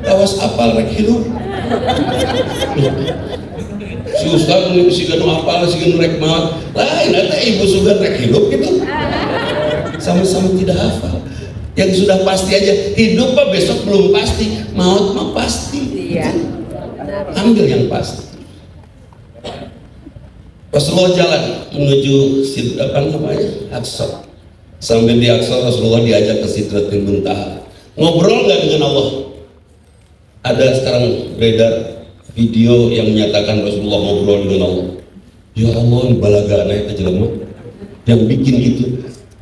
kawas apal rek hidup. Si Ustaz menulis si ganu apal, si ganu rek maut, lain ada ibu sugan rek hidup gitu. Sama-sama tidak hafal. Yang sudah pasti aja, hidup mah besok belum pasti, maut mah pasti. Iya. Ambil yang pasti. Rasulullah jalan menuju Aqsa. Sampai di Aqsa Rasulullah diajak ke Sidratil Muntaha. Ngobrol nggak dengan Allah? Ada sekarang beredar video yang menyatakan Rasulullah ngobrol dengan Allah. Ya Allah, balagana itu jelema yang bikin itu.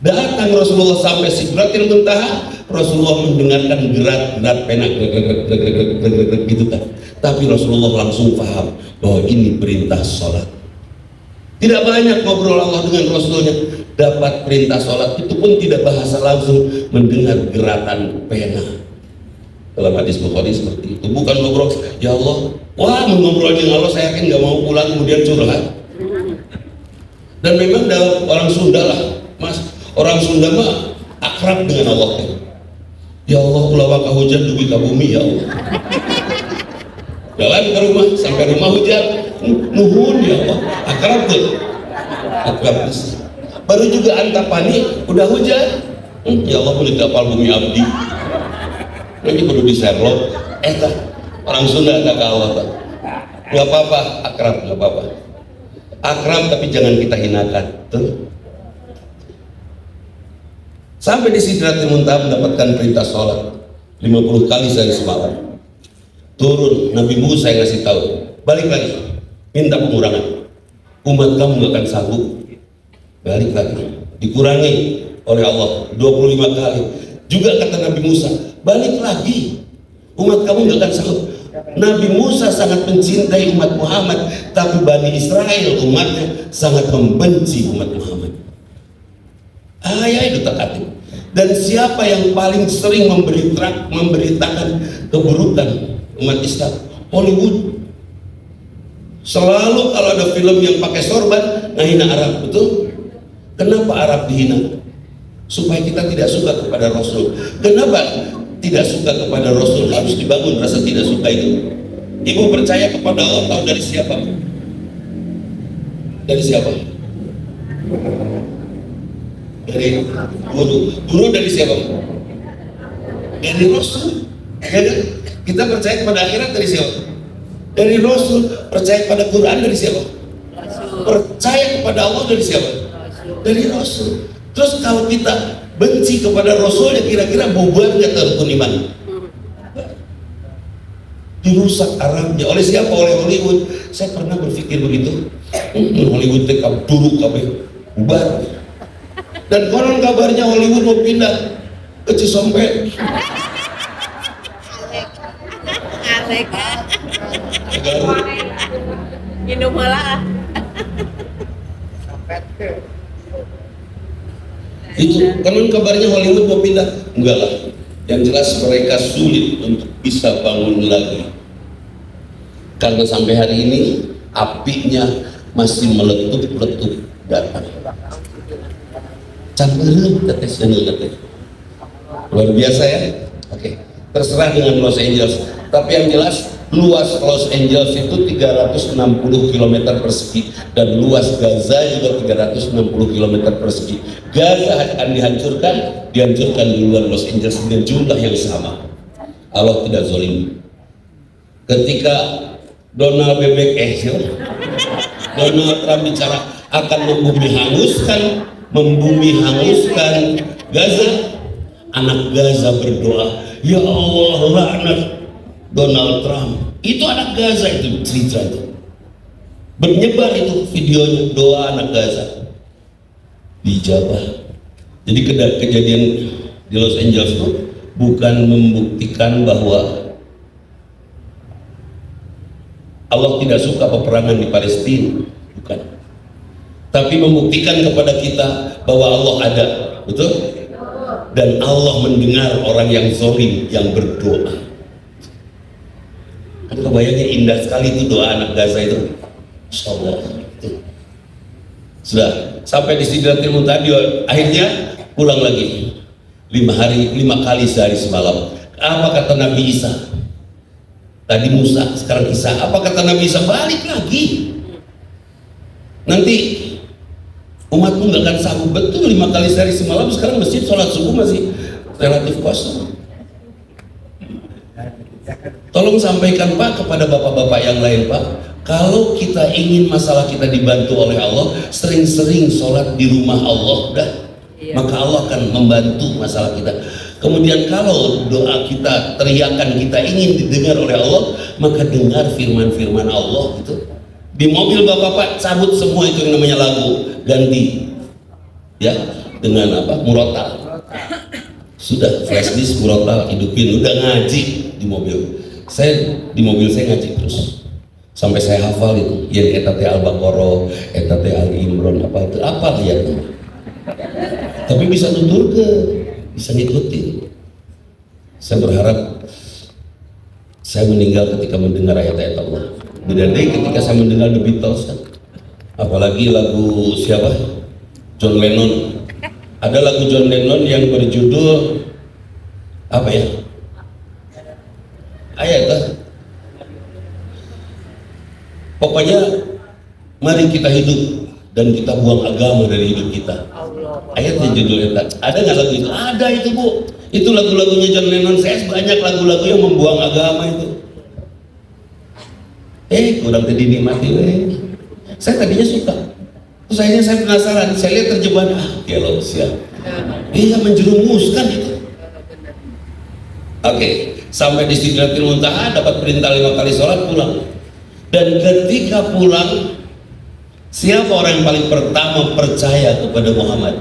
Datang Rasulullah sampai Sidratil Muntaha, Rasulullah mendengarkan gerak-gerak pena gitu kan. Tapi Rasulullah langsung paham bahwa ini perintah sholat. Tidak banyak ngobrol Allah dengan Rasulnya, dapat perintah sholat itu pun tidak bahasa langsung, mendengar gerakan pena. Dalam hadis Bukhari seperti itu, bukan ngobrol, ya Allah, wah mengobrol dengan Allah saya yakin nggak mau pulang kemudian curhat. Dan memang dalam orang Sunda lah, Mas, Orang Sunda mah akrab dengan Allah. Ya Allah, kulawa ka hujan dugi ka bumi ya Allah. Jalan ke rumah, sampai rumah hujan, nuhun ya Allah, akrab tuh. Akrab tuh. Baru juga antapani, udah hujan. Ya Allah, boleh kapal bumi abdi. Lagi perlu di Sherlock. Orang Sunda tak kalah tak. Gak apa-apa, akrab, gak apa-apa. Akrab tapi jangan kita hinakan. Tuh. Sampai di Sidratil Muntaha mendapatkan perintah sholat 50 kali sehari semalam. Turun, Nabi Musa yang ngasih tahu, balik lagi, minta pengurangan. Umat kamu gak akan sanggup. Balik lagi, dikurangi oleh Allah 25 kali. Juga kata Nabi Musa, balik lagi, umat kamu gak akan sanggup. Nabi Musa sangat mencintai umat Muhammad, tapi Bani Israel umatnya sangat membenci umat Muhammad. Ayah itu tak hati. Dan siapa yang paling sering memberitakan keburukan umat Islam? Hollywood. Selalu kalau ada film yang pakai sorban ngahina Arab, betul? Kenapa Arab dihina? Supaya kita tidak suka kepada Rasul. Kenapa tidak suka kepada Rasul? Harus dibangun rasa tidak suka itu. Ibu percaya kepada Allah, tahu dari siapa? Dari siapa? Dari guru. Guru dari siapa? Dari Rasul. Kita percaya kepada akhirat dari siapa? Dari Rasul. Percaya pada Quran dari siapa? Percaya kepada Allah dari siapa? Dari Rasul. Terus kalau kita benci kepada Rasul, ya kira-kira bubar nggak rukun iman? Dirusak Arabnya oleh siapa? Oleh Hollywood. Saya pernah berpikir begitu. Hollywood teh buruk kabeh, bubar. Dan konon kabarnya Hollywood mau pindah ke Cisompe. Alek. Minum malah. Itu konon kabarnya Hollywood mau pindah. Enggak lah. Yang jelas mereka sulit untuk bisa bangun lagi. Karena sampai hari ini apinya masih meletup-letup datang. Campurnya tetes dan tetes. Luar biasa ya. Oke. Terserah dengan Los Angeles. Tapi yang jelas luas Los Angeles itu 360 km persegi dan luas Gaza juga 360 km persegi. Gaza akan dihancurkan duluan Los Angeles dengan jumlah yang sama. Allah tidak zalim. Ketika Donald Trump bicara akan membumi hanguskan Gaza, anak Gaza berdoa, ya Allah laknat Donald Trump. Itu anak Gaza itu cerita itu. Menyebar itu videonya, doa anak Gaza. Dijabah. Jadi kejadian di Los Angeles itu bukan membuktikan bahwa Allah tidak suka peperangan di Palestina, bukan. Tapi membuktikan kepada kita bahwa Allah ada, betul? Dan Allah mendengar orang yang zalim yang berdoa. Kan kebayangnya indah sekali itu doa anak Gaza itu. Insyaallah. Sudah sampai di Sidratil Muntaha, akhirnya pulang lagi 5 kali sehari semalam. Apa kata Nabi Isa? Tadi Musa, sekarang Isa. Apa kata Nabi Isa? Balik lagi. Nanti umatmu nggak akan sanggup. Betul 5 kali sehari semalam. Sekarang masjid sholat subuh masih relatif kosong. Tolong sampaikan Pak kepada bapak-bapak yang lain Pak, kalau kita ingin masalah kita dibantu oleh Allah, sering-sering sholat di rumah Allah dah, maka Allah akan membantu masalah kita. Kemudian kalau doa kita, teriakan kita ingin didengar oleh Allah, maka dengar firman-firman Allah itu. Di mobil bapak-bapak cabut semua itu yang namanya lagu, ganti ya dengan apa? Murotal. Sudah flash disk murotal hidupin, udah ngaji di mobil. Saya di mobil saya ngaji terus sampai saya hafal itu yang etate Al-Baqarah, etate Ali Imran, apa itu apa ayatnya. Tapi bisa tutur ke, bisa ngikutin. Saya berharap saya meninggal ketika mendengar ayat-ayat Allah. Beda deh ketika saya mendengar The Beatles kan. Apalagi lagu siapa? John Lennon. Ada lagu John Lennon yang berjudul apa ya? Ayat kan? Pokoknya mari kita hidup dan kita buang agama dari hidup kita. Ayatnya judulnya ada nggak lagu itu? Ada itu Bu. Itu lagu-lagunya John Lennon. Saya banyak lagu-lagu yang membuang agama itu. Kurang tadi nikmati Saya tadinya suka. Terus akhirnya saya penasaran. Saya lihat terjemahan. Kalau siap. Iya menjerumuskan itu. Oke, sampai di Sidratil Muntaha dapat perintah 5 kali sholat pulang. Dan ketika pulang, siapa orang yang paling pertama percaya kepada Muhammad?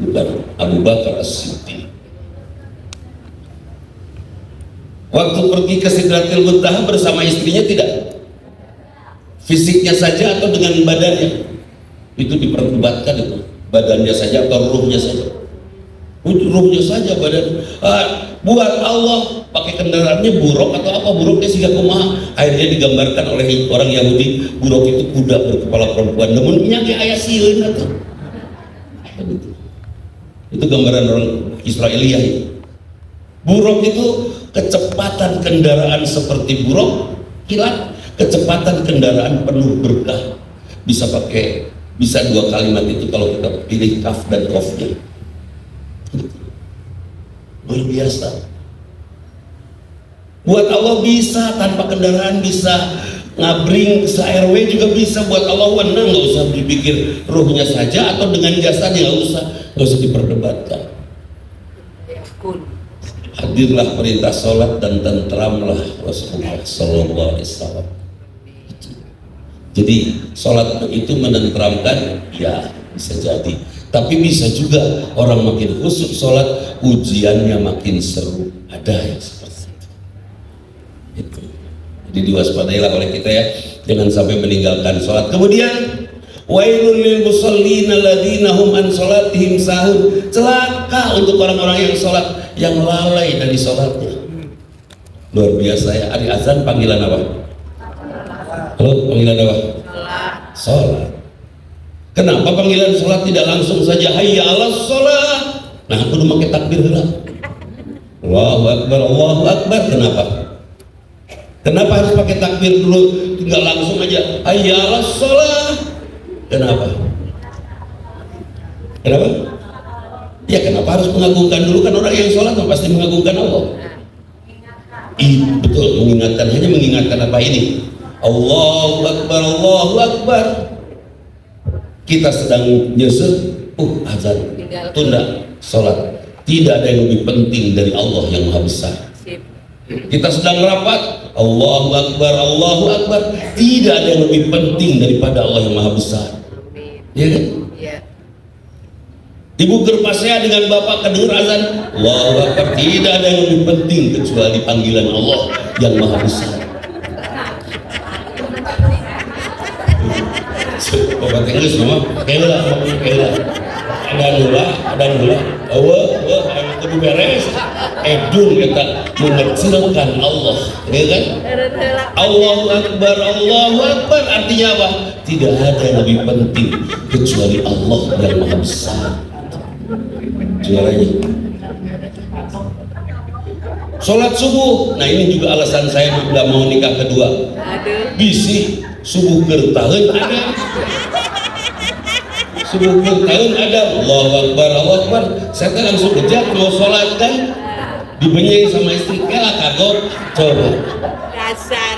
Bukan Abu Bakar As-Siddiq. Waktu pergi ke Sidratil Muntaha bersama istrinya tidak? Fisiknya saja atau dengan badannya? Itu diperdebatkan itu. Badannya saja atau ruhnya saja? Ruhnya saja badan. Buat Allah pakai kendaraannya buruk atau apa buruknya sehingga kumaha. Akhirnya digambarkan oleh orang Yahudi buruk itu kuda berkepala perempuan. Namun nyake ayah sieun atuh. Itu gambaran orang Israelia. Buruk itu kecepatan kendaraan seperti buruk kilat, kecepatan kendaraan penuh berkah. Bisa dua kalimat itu kalau kita pilih kaf dan kofnya. Luar biasa. Buat Allah bisa tanpa kendaraan, bisa ngabring se RW juga bisa. Buat Allah wenang, nggak usah dipikir ruhnya saja atau dengan jasadnya, nggak usah diperdebatkan. Hadirlah perintah sholat dan tentramlah Rasulullah Sallallahu Alaihi Wasallam. Jadi sholat itu menenteramkan, ya bisa jadi. Tapi bisa juga orang makin khusyuk sholat, ujiannya makin seru. Ada yang seperti itu. Jadi diwaspadailah oleh kita ya, jangan sampai meninggalkan sholat. Kemudian wailul lil musallin alladzina hum an sholatihim sahun. Celaka untuk orang-orang yang sholat, yang lalai dari sholatnya. Luar biasa ya. Hari azan panggilan apa? Halo, panggilan apa? Sholat. Kenapa panggilan sholat tidak langsung saja hayya 'alas sholat? Nah, kudu make takbir heula. Allahu akbar, Allahu akbar. Kenapa? Kenapa harus pakai takbir dulu? Tinggal langsung aja hayya 'alas sholat. Kenapa? Kenapa? Ya kenapa harus mengagungkan dulu? Kan orang yang sholat pasti mengagungkan Allah. Betul, mengingatkan, hanya mengingatkan apa ini? Allahu akbar, Allahu akbar. Kita sedang nyesel, azan, tunda sholat. Tidak ada yang lebih penting dari Allah yang Maha Besar. Kita sedang rapat, Allahu akbar, Allahu akbar. Tidak ada yang lebih penting daripada Allah yang Maha Besar. Iya kan? Ibu gerpasnya dengan bapak kedengar azan, Allahu akbar. Tidak ada yang lebih penting kecuali panggilan Allah yang Maha Besar. Bapak Inggris nama kela ada nula ayo kudu beres edun kita mengecilkan Allah, ya kan? Allahu akbar, Allahu akbar artinya apa? Tidak ada yang lebih penting kecuali Allah yang Maha Besar. Juaranya sholat subuh. Nah ini juga alasan saya nggak mau nikah kedua. Bisi subuh bertahun ada, subuh bertahun ada. Allahu akbar, Allahu akbar. Saya kan langsung kejak mau sholat kan, dibenyai sama istri kela kagok. Coba Dasar.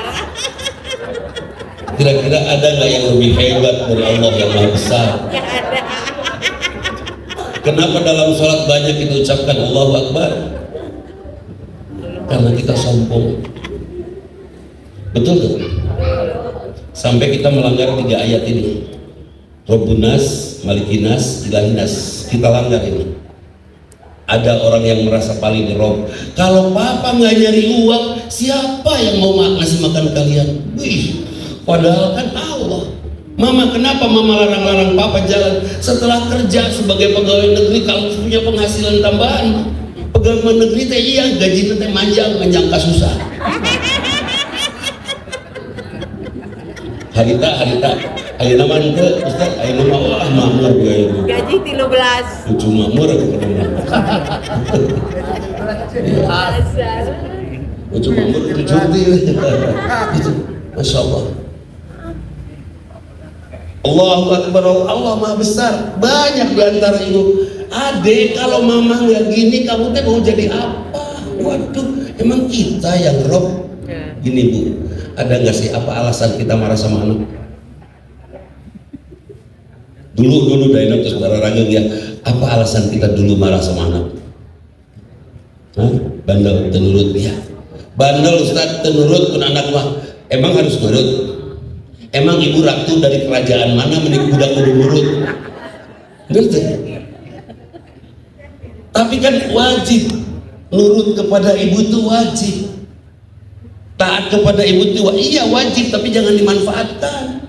kira-kira ada nggak yang lebih hebat dari Allah yang Maha Besar? Kenapa dalam sholat banyak kita ucapkan Allahu akbar? Karena kita sombong. Betul tuh? Sampai kita melanggar 3 ayat ini. Robbunas, Malikinas, Ilahinas. Kita langgar ini. Ada orang yang merasa paling rob. Kalau papa nggak nyari uang, siapa yang mau ngasih makan kalian? Wih, padahal kan Allah. Mama, kenapa mama larang-larang papa jalan? Setelah kerja sebagai pegawai negeri, kalau punya penghasilan tambahan, pegawai negeri teh iya gaji teh manjang Ayo nama ente, Ustaz, ayo nama wah makmur ya itu. Gaji 13. Lucu makmur aku pernah. Asal. Lucu makmur itu cuti. Masya Allah. Allahu Akbar, Allah Maha Besar. Banyak di antara ibu, adek kalau mama nggak gini, kamu teh mau jadi apa? Waduh, emang kita yang rob. Gini bu, ada nggak sih apa alasan kita marah sama anak? Dulu Dainam terus Bararageng ya, apa alasan kita dulu marah sama anak? Hah? Bandel, tenurut ya. Bandel Ustaz, tenurut pun anak mah emang harus nurut. Emang ibu ratu dari kerajaan mana menik budak kudu nurut? Ngerti? Tapi kan wajib nurut kepada ibu itu wajib. Taat kepada ibu itu iya wajib, tapi jangan dimanfaatkan.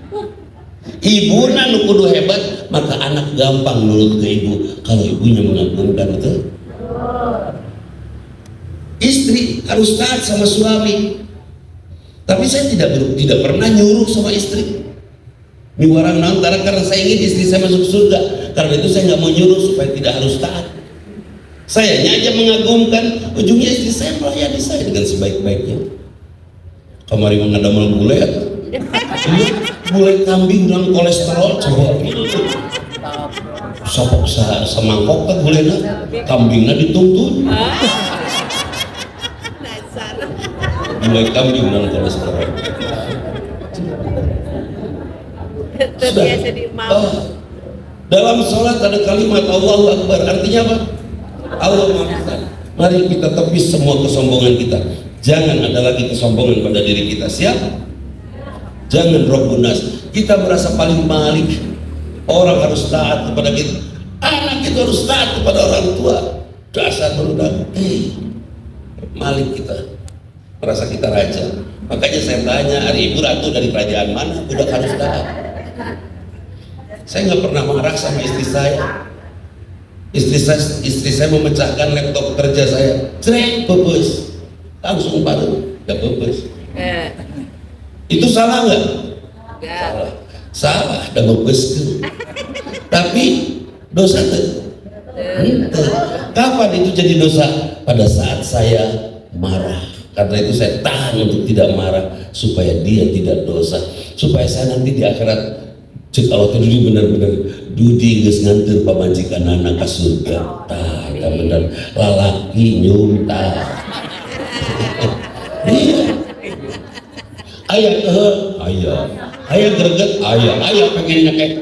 Ibu nanu kudu hebat, maka anak gampang nurut ke ibu kalau ibunya mengagumkan itu. Istri harus taat sama suami. Tapi saya tidak pernah nyuruh sama istri. Ini orang antara karena saya ingin istri saya masuk surga. Karena itu saya nggak mau nyuruh supaya tidak harus taat. Sayanya aja mengagumkan, ujungnya istri saya melayani saya dengan sebaik-baiknya. Kamari mengadamel bule ya. Bule kambing dan kolesterol coba sopok semangkok kan bulena kambingnya dituntun. Mulai kambing dan kolesterol. Terbiasa di dalam sholat ada kalimat Allahu Akbar, artinya apa? Allah Maha Besar. Mari kita tepis semua kesombongan kita. Jangan ada lagi kesombongan pada diri kita. Siap? Jangan Rabbun Nas. Kita merasa paling malik. Orang harus taat kepada kita. Anak itu harus taat kepada orang tua. Dasar budak. Malik kita. Merasa kita raja. Makanya saya tanya, hari ibu ratu dari kerajaan mana? Budak harus taat. Saya nggak pernah marah sama istri saya. Istri saya memecahkan laptop kerja saya. Cereng, pepes. Langsung baru, gak pepes. Itu salah nggak? Salah, dan pepes. Tapi dosa tuh. Kapan itu jadi dosa? Pada saat saya marah. Karena itu saya tahan untuk tidak marah supaya dia tidak dosa, supaya saya nanti di akhirat cek Allah tadi benar-benar dudi geus nganteur pamajikan anak ka surga. Tah eta bener lalaki nyunta. Iya. Aya greget aya pengen nyekek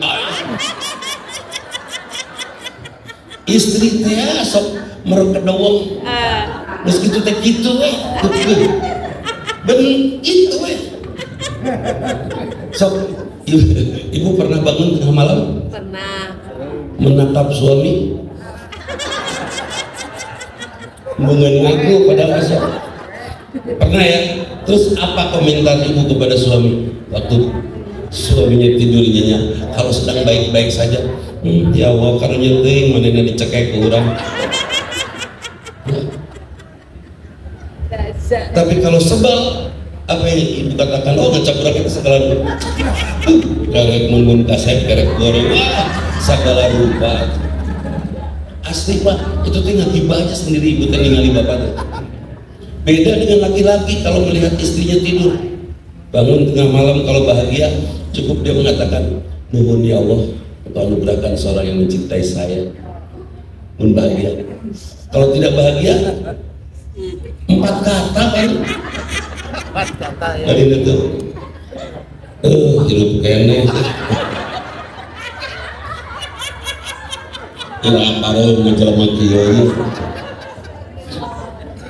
istri teh sok merekedowong. Terus gitu teh gitu weh. Ben itu weh. Sok ibu pernah bangun tengah malam? Pernah. Menatap suami? Mengenaiku pada masa? Pernah ya? Terus apa komentar ibu kepada suami? Waktu suaminya tidur nyenyak, kalau sedang baik-baik saja, ya Allah karena nyeting manehna dicekek ke urang. Tapi kalau sebel, apa yang ibu katakan? Oh ngecap urang itu segala rupa. Karek mun kasep karek goreng, wah segala rupa. Asli pak, itu tinggal tibanya sendiri ibu teh ningali bapaknya. Beda dengan laki-laki kalau melihat istrinya tidur, bangun tengah malam kalau bahagia, cukup dia mengatakan, nuhun ya Allah, Engkau anugerahkan seorang yang mencintai saya. Mun bahagia. Kalau tidak bahagia, 4 kata kan? 4 kata ya. Tadi itu, hidup kene. Ila pareu menjelma kieu.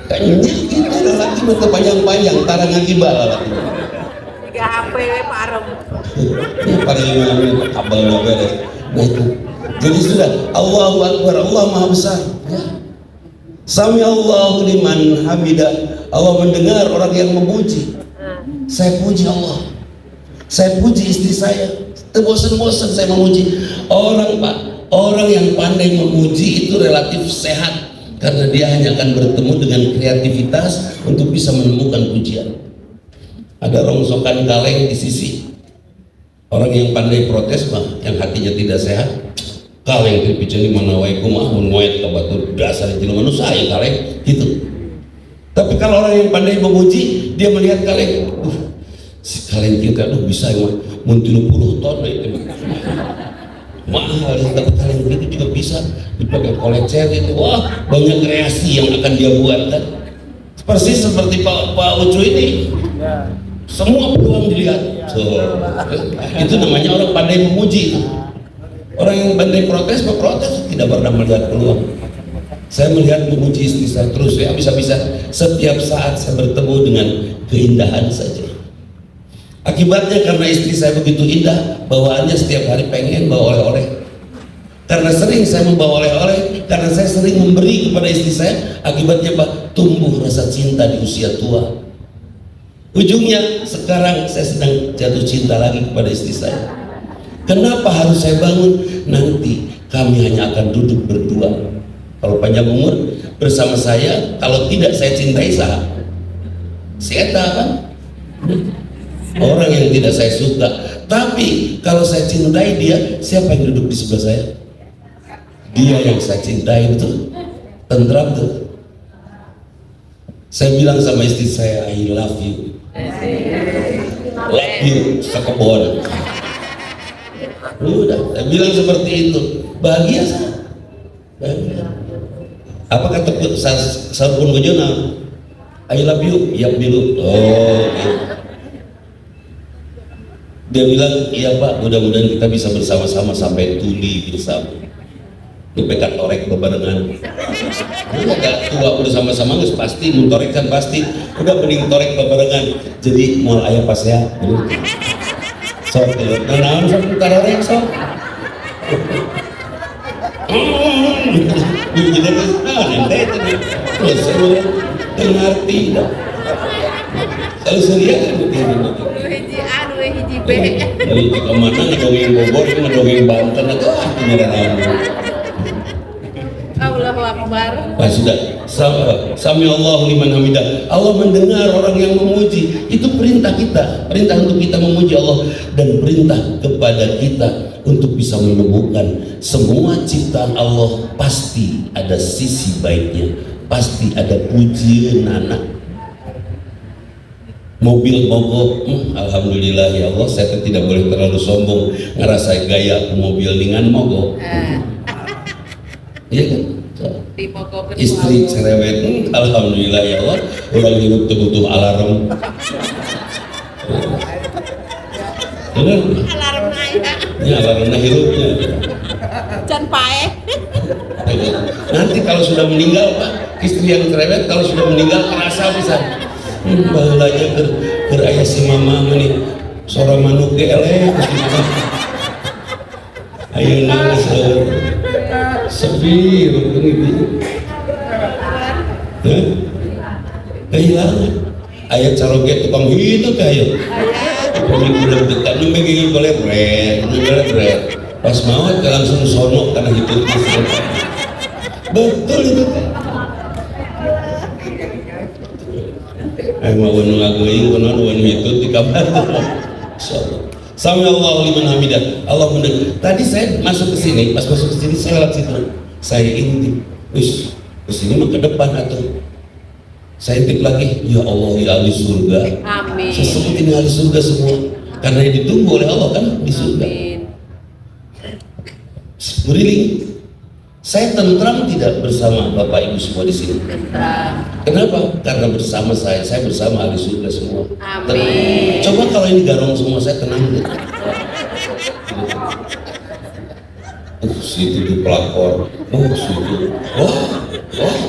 Kayaknya kita lelaki mah panjang-panjang, tarang ngagibal lelaki. 3 HP we parem. Ini paling kabel beres. Nah itu. Jadi sudah Allahu Akbar, Allah Maha Besar. Ya. Sami Allahu liman hamidah. Allah mendengar orang yang memuji. Saya puji Allah. Saya puji istri saya. Bosan-bosan saya memuji. Orang yang pandai memuji itu relatif sehat karena dia hanya akan bertemu dengan kreativitas untuk bisa menemukan pujian. Ada rongsokan kaleng di sisi Orang yang pandai protes mah, yang hatinya tidak sehat, kaleng dipiceni mana wae kumaha mun moet ka batur dasar itu manusia ya kaleng gitu. Tapi kalau orang yang pandai memuji, dia melihat kaleng, si kaleng kita bisa mun 30 ton itu mahal, tapi kaleng itu juga bisa dipakai kolecer itu. Wah, banyak kreasi yang akan dia buat kan. Persis seperti Pak Ucu ini. Semua peluang dilihat. Itu namanya orang pandai memuji. Orang yang pandai protes, berprotes tidak pernah melihat peluang. Saya melihat memuji istri saya terus, ya bisa-bisa setiap saat saya bertemu dengan keindahan saja. Akibatnya karena istri saya begitu indah, bawaannya setiap hari pengen bawa oleh-oleh. Karena sering saya membawa oleh-oleh, karena saya sering memberi kepada istri saya, akibatnya Pak, tumbuh rasa cinta di usia tua. Ujungnya sekarang saya sedang jatuh cinta lagi kepada istri saya. Kenapa harus saya bangun? Nanti kami hanya akan duduk berdua. Kalau panjang umur bersama saya, kalau tidak saya cintai sah. Sieta kan? Orang yang tidak saya suka. Tapi kalau saya cintai dia, siapa yang duduk di sebelah saya? Dia yang saya cintai, betul. Tentram tuh. Saya bilang sama istri saya, I love you. Love you sekebon. Udah, saya bilang seperti itu. Bahagia saya. Bahagia. Apa kata Sarpun Gojona? I love you, yap bilu. Oh, gitu. Dia bilang, iya Pak, mudah-mudahan kita bisa bersama-sama sampai tuli bersama. Dipekat torek bebarengan. Agak tua udah sama-sama nggak pasti, muntorek kan pasti. Udah mending torek bebarengan. Jadi mau ayah pas ya. Sok telur, naon sok tarorek sok. Jadi terus, nanti terus saya ngerti dah. Kalau serius begini. Hiji A, dua hiji B. Dari kemana ngedongeng Bogor, ngedongeng Banten atau artinya naon? Allahu Akbar. Nah, sudah. Sami Allahu liman hamidah. Allah mendengar orang yang memuji. Itu perintah kita, perintah untuk kita memuji Allah, dan perintah kepada kita untuk bisa menemukan semua ciptaan Allah pasti ada sisi baiknya, pasti ada pujian anak. Mobil mogok, alhamdulillah ya Allah, saya tidak boleh terlalu sombong ngerasa gaya aku mobil dengan mogok. Iya kan? Istri cerewet, alhamdulillah ya Allah, orang hidup butuh alarm. Benar? Alarm naik. Ya, alarmnya hidupnya. Can pae. Nanti kalau sudah meninggal Pak, istri yang cerewet kalau sudah meninggal kerasa bisa. Bahalanya keraya si mama nih, seorang manuk elek. Ayo nangis sepi begini. Kehilangan ayat caroget tukang itu kayak udah dekat nembeng boleh berat pas maut langsung sono karena itu betul itu. Mau ngagoing konon wan itu di kabar. Sami Allahu liman hamidah. Allah mendengar. Tadi saya masuk ke sini, pas masuk ke sini saya lihat situ. Saya intip. Wis, ke sini mah ke depan atau saya intip lagi, ya Allah ya ahli surga. Amin. Saya sebutin ahli surga semua. Karena yang ditunggu oleh Allah kan di surga. Amin. Beriling. Saya tentram tidak bersama Bapak Ibu semua di sini. Kenapa? Karena bersama saya bersama ahli surga semua. Amin. Coba kalau ini garong semua saya tenang gitu. Situ di pelakor, situ,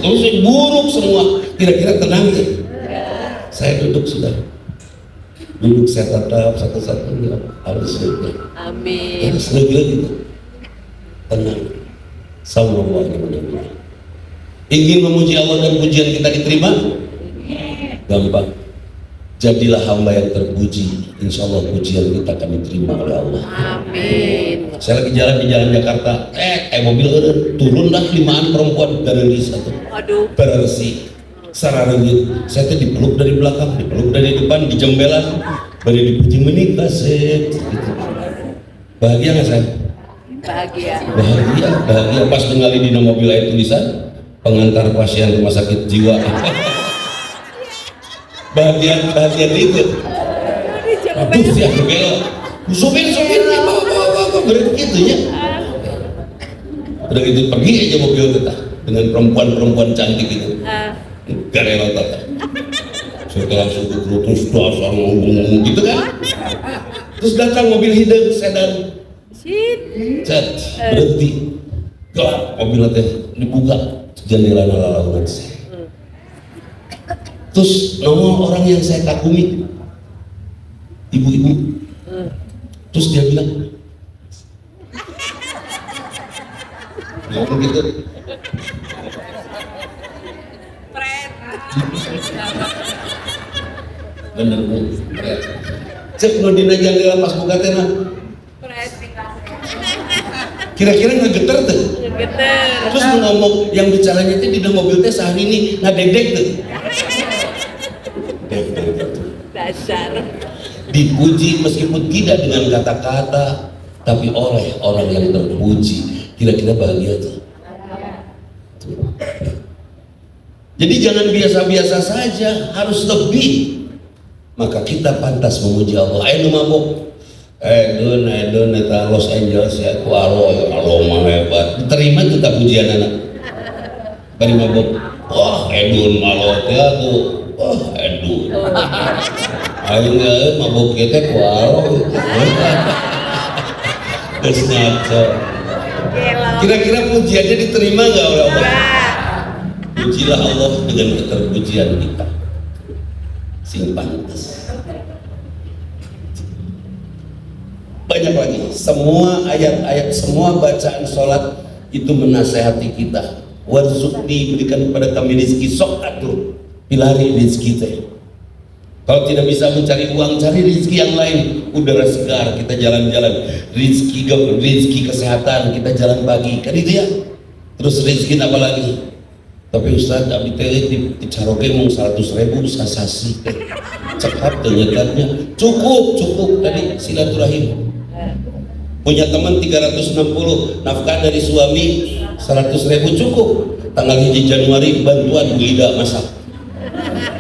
terus buruk semua. Kira-kira tenang gitu. Saya duduk sudah, duduk saya tatap satu-satu ahli surga. Amin. Terus gitu, tenang. Sama Allah yang ingin memuji Allah dan pujian kita diterima gampang, jadilah hamba yang terpuji, insya Allah pujian kita akan diterima oleh Allah. Amin. Saya lagi jalan di jalan Jakarta, mobil turun dah 5an perempuan dari satu Waduh. berarti sararengit, saya tuh dipeluk dari belakang, dipeluk dari depan, dijembelan, bari dipuji menikah set gitu. Bahagia nggak saya? Bahagia. Bahagia pas dengar di mobil itu tulisan pengantar pasien rumah sakit jiwa. bahagia itu. Aduh ya belok. Sopir apa berarti gitu ya. Udah gitu pergi aja mobil kita dengan perempuan cantik itu. Gak rela tata. Saya langsung ke terus dasar ngomong gitu kan. Terus datang mobil hidung sedan. Cet, berhenti. Gelap mobilnya teh dibuka jendela laluan saya. Terus nomor orang yang saya kagumi, ibu-ibu. Terus dia bilang, ngomong gitu. Bener bu. Cek nodina jendela pas buka teh nah. Kira-kira ngegeter tuh. Terus ngomong yang bicaranya itu di dalam mobil teh saat ini ngadedek tuh. Dasar. Dipuji meskipun tidak dengan kata-kata, tapi oleh orang yang terpuji. Kira-kira bahagia tuh. Jadi jangan biasa-biasa saja, harus lebih. Maka kita pantas memuji Allah. Ayo mabok. Edun eta Los Angeles ya kuaro mah hebat. Diterima kita pujian anak. Bari mabok. Wah, Edun malot ya tuh. Wah, Edun. Ayo mabok kita kuaro. Terus ngaco. Kira-kira pujiannya diterima nggak oleh Allah? Pujilah Allah dengan keterpujian kita. Sing pantas. Banyak lagi, semua ayat-ayat, semua bacaan sholat itu menasehati kita. Warzuqni, berikan kepada kami rezeki, sok atur pilari rezeki teh. Kalau tidak bisa mencari uang, cari rezeki yang lain. Udara segar, kita jalan-jalan. Rezeki kesehatan, kita jalan pagi, kan itu ya. Terus rezeki apa lagi? Tapi Ustaz, abdi teh dicaroke mung 100.000 sasasi teh. Cekap ternyatanya cukup tadi silaturahim. Punya teman 360 nafkah dari suami 100.000 cukup. Tanggal 1 Januari bantuan Bu Ida masak.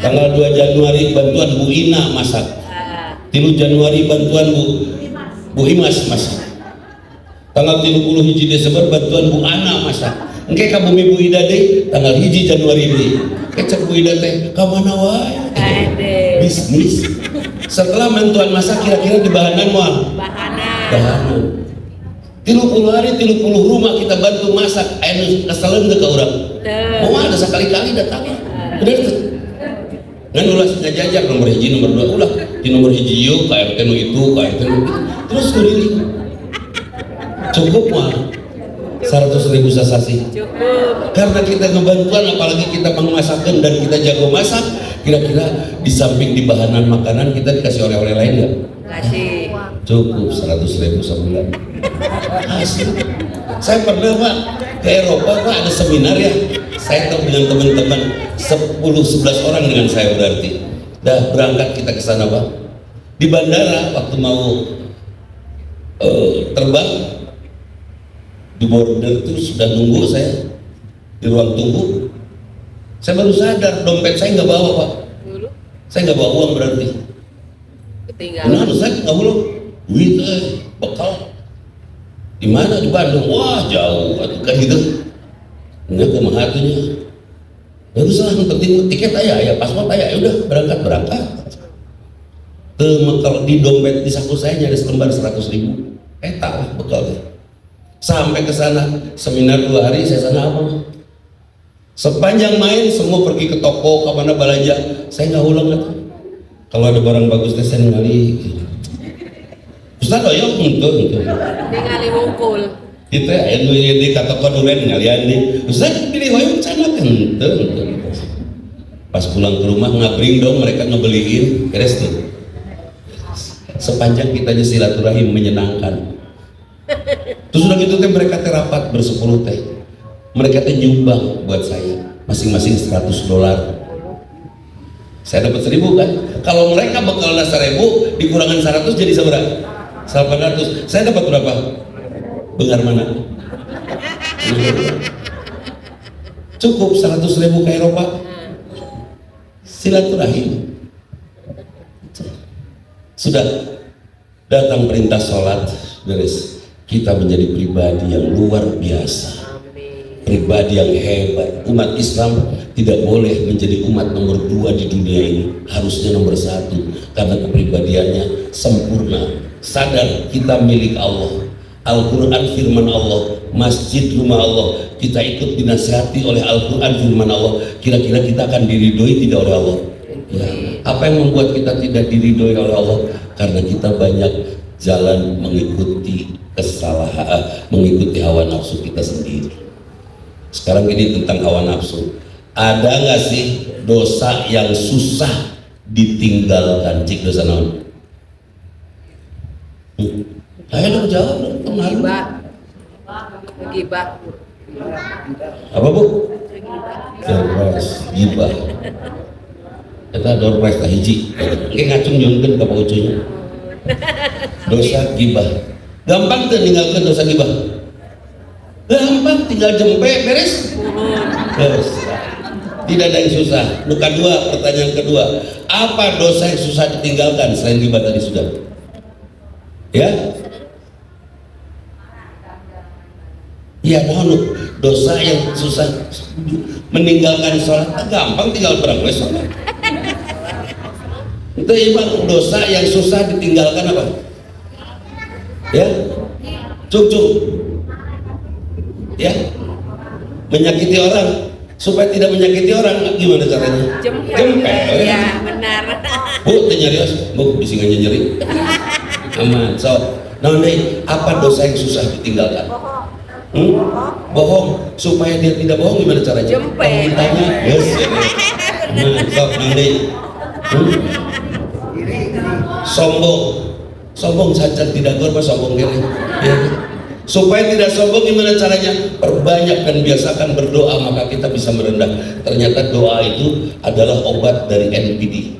Tanggal 2 Januari bantuan Bu Ina masak. 3 Januari bantuan Bu Imas masak. Tanggal 31 Desember bantuan Bu Ana masak. Engke ka bumi Bu Ida deh tanggal 1 Januari deui. Kecek Bu Ida teh ka mana wae? Bisnis. Setelah bantuan masak kira-kira di bahanan moal. Bahanan. 30 hari 30 rumah kita bantu masak. Anu keselen teu ka urang. Mau ada sekali-kali datang. Bener tuh. Ngan ulah ngajajak nomor 1 nomor 2 ulah di nomor 1 yuk KRT nu itu KRT nu itu. Terus kuliah. Cukup mah 100.000 sasasi. Cukup. Karena kita ngebantuan, apalagi kita mengmasakkan dan kita jago masak, kira-kira di samping di bahanan makanan kita dikasih oleh-oleh lain nggak? Kasih. Cukup 100.000 sebulan. Asli. Saya pernah Pak ke Eropa Pak ada seminar ya. Saya tahu dengan teman-teman 10-11 orang dengan saya berarti. Dah berangkat kita ke sana Pak. Di bandara waktu mau terbang di border itu sudah nunggu saya di ruang tunggu. Saya baru sadar dompet saya nggak bawa Pak. Saya nggak bawa uang berarti. Ketinggalan. Benar saya nggak bawa duit bekal. Di mana di Bandung? Wah jauh kan gitu. Nggak kemahatunya. Baru salah penting tiket ya paspor ya udah berangkat. Kalau di dompet di saku saya nyari selembar 100.000. Tak lah bekalnya. Sampai ke sana seminar 2 hari saya sana apa? Sepanjang main semua pergi ke toko kemana belanja. Saya nggak ulang kan. Kalau ada barang bagus saya ngali. Ustaz ayo untuk. Ningali wungkul. Kita anu di kata koduren ngalian di. Ustaz pilih hoyong cana kan. Pas pulang ke rumah ngabring dong mereka ngebeliin beres tuh. Sepanjang kita aja silaturahim menyenangkan. Terus udah gitu teh mereka terapat bersepuluh teh. Mereka teh nyumbang buat saya masing-masing $100. Saya dapat 1.000 kan. Kalau mereka bekal 1.000 dikurangan 100 jadi seberapa? 800. Saya dapat berapa? Bengar mana? Cukup 100.000 ke Eropa. Silaturahim. Sudah datang perintah sholat, beres. Kita menjadi pribadi yang luar biasa, pribadi yang hebat. Umat Islam tidak boleh menjadi umat nomor 2 di dunia ini, harusnya nomor 1 karena kepribadiannya sempurna. Sadar kita milik Allah. Al-Quran firman Allah, masjid rumah Allah. Kita ikut dinasihati oleh Al-Quran firman Allah. Kira-kira kita akan diridhoi tidak oleh Allah? Ya. Apa yang membuat kita tidak diridhoi oleh Allah? Karena kita banyak jalan mengikuti kesalahan, mengikuti hawa nafsu kita sendiri. Sekarang ini tentang hawa nafsu. Ada nggak sih dosa yang susah ditinggalkan? Cik dosa naon? Ayo dong jawab dong. Gibah. Apa bu? Doorprize, gibah. Kita doorprize lah hiji. Kayak ngacung nyunkan ke paucunya. Dosa gibah. Gampang tuh ninggalkan dosa gibah. Gampang, tinggal jempe beres. Beres. Tidak ada yang susah. Pertanyaan kedua, apa dosa yang susah ditinggalkan selain gibah tadi sudah? Ya? Ya, dosa yang susah meninggalkan sholat gampang, tinggal berapa sholat. Itu ibarat dosa yang susah ditinggalkan apa? Ya, cuk. Ya, menyakiti orang. Supaya tidak menyakiti orang, gimana caranya? Jempel. Ya, benar. Bu, nyarios, bu, bisa nyeri. Aman. So, apa dosa yang susah ditinggalkan? Bohong. Supaya dia tidak bohong, gimana caranya? Jempel. Tanya, yes. Nah, so, sombong saja tidak gor, sombong kiri. Ya. Supaya tidak sombong gimana caranya? Perbanyak dan biasakan berdoa, maka kita bisa merendah. Ternyata doa itu adalah obat dari NPD,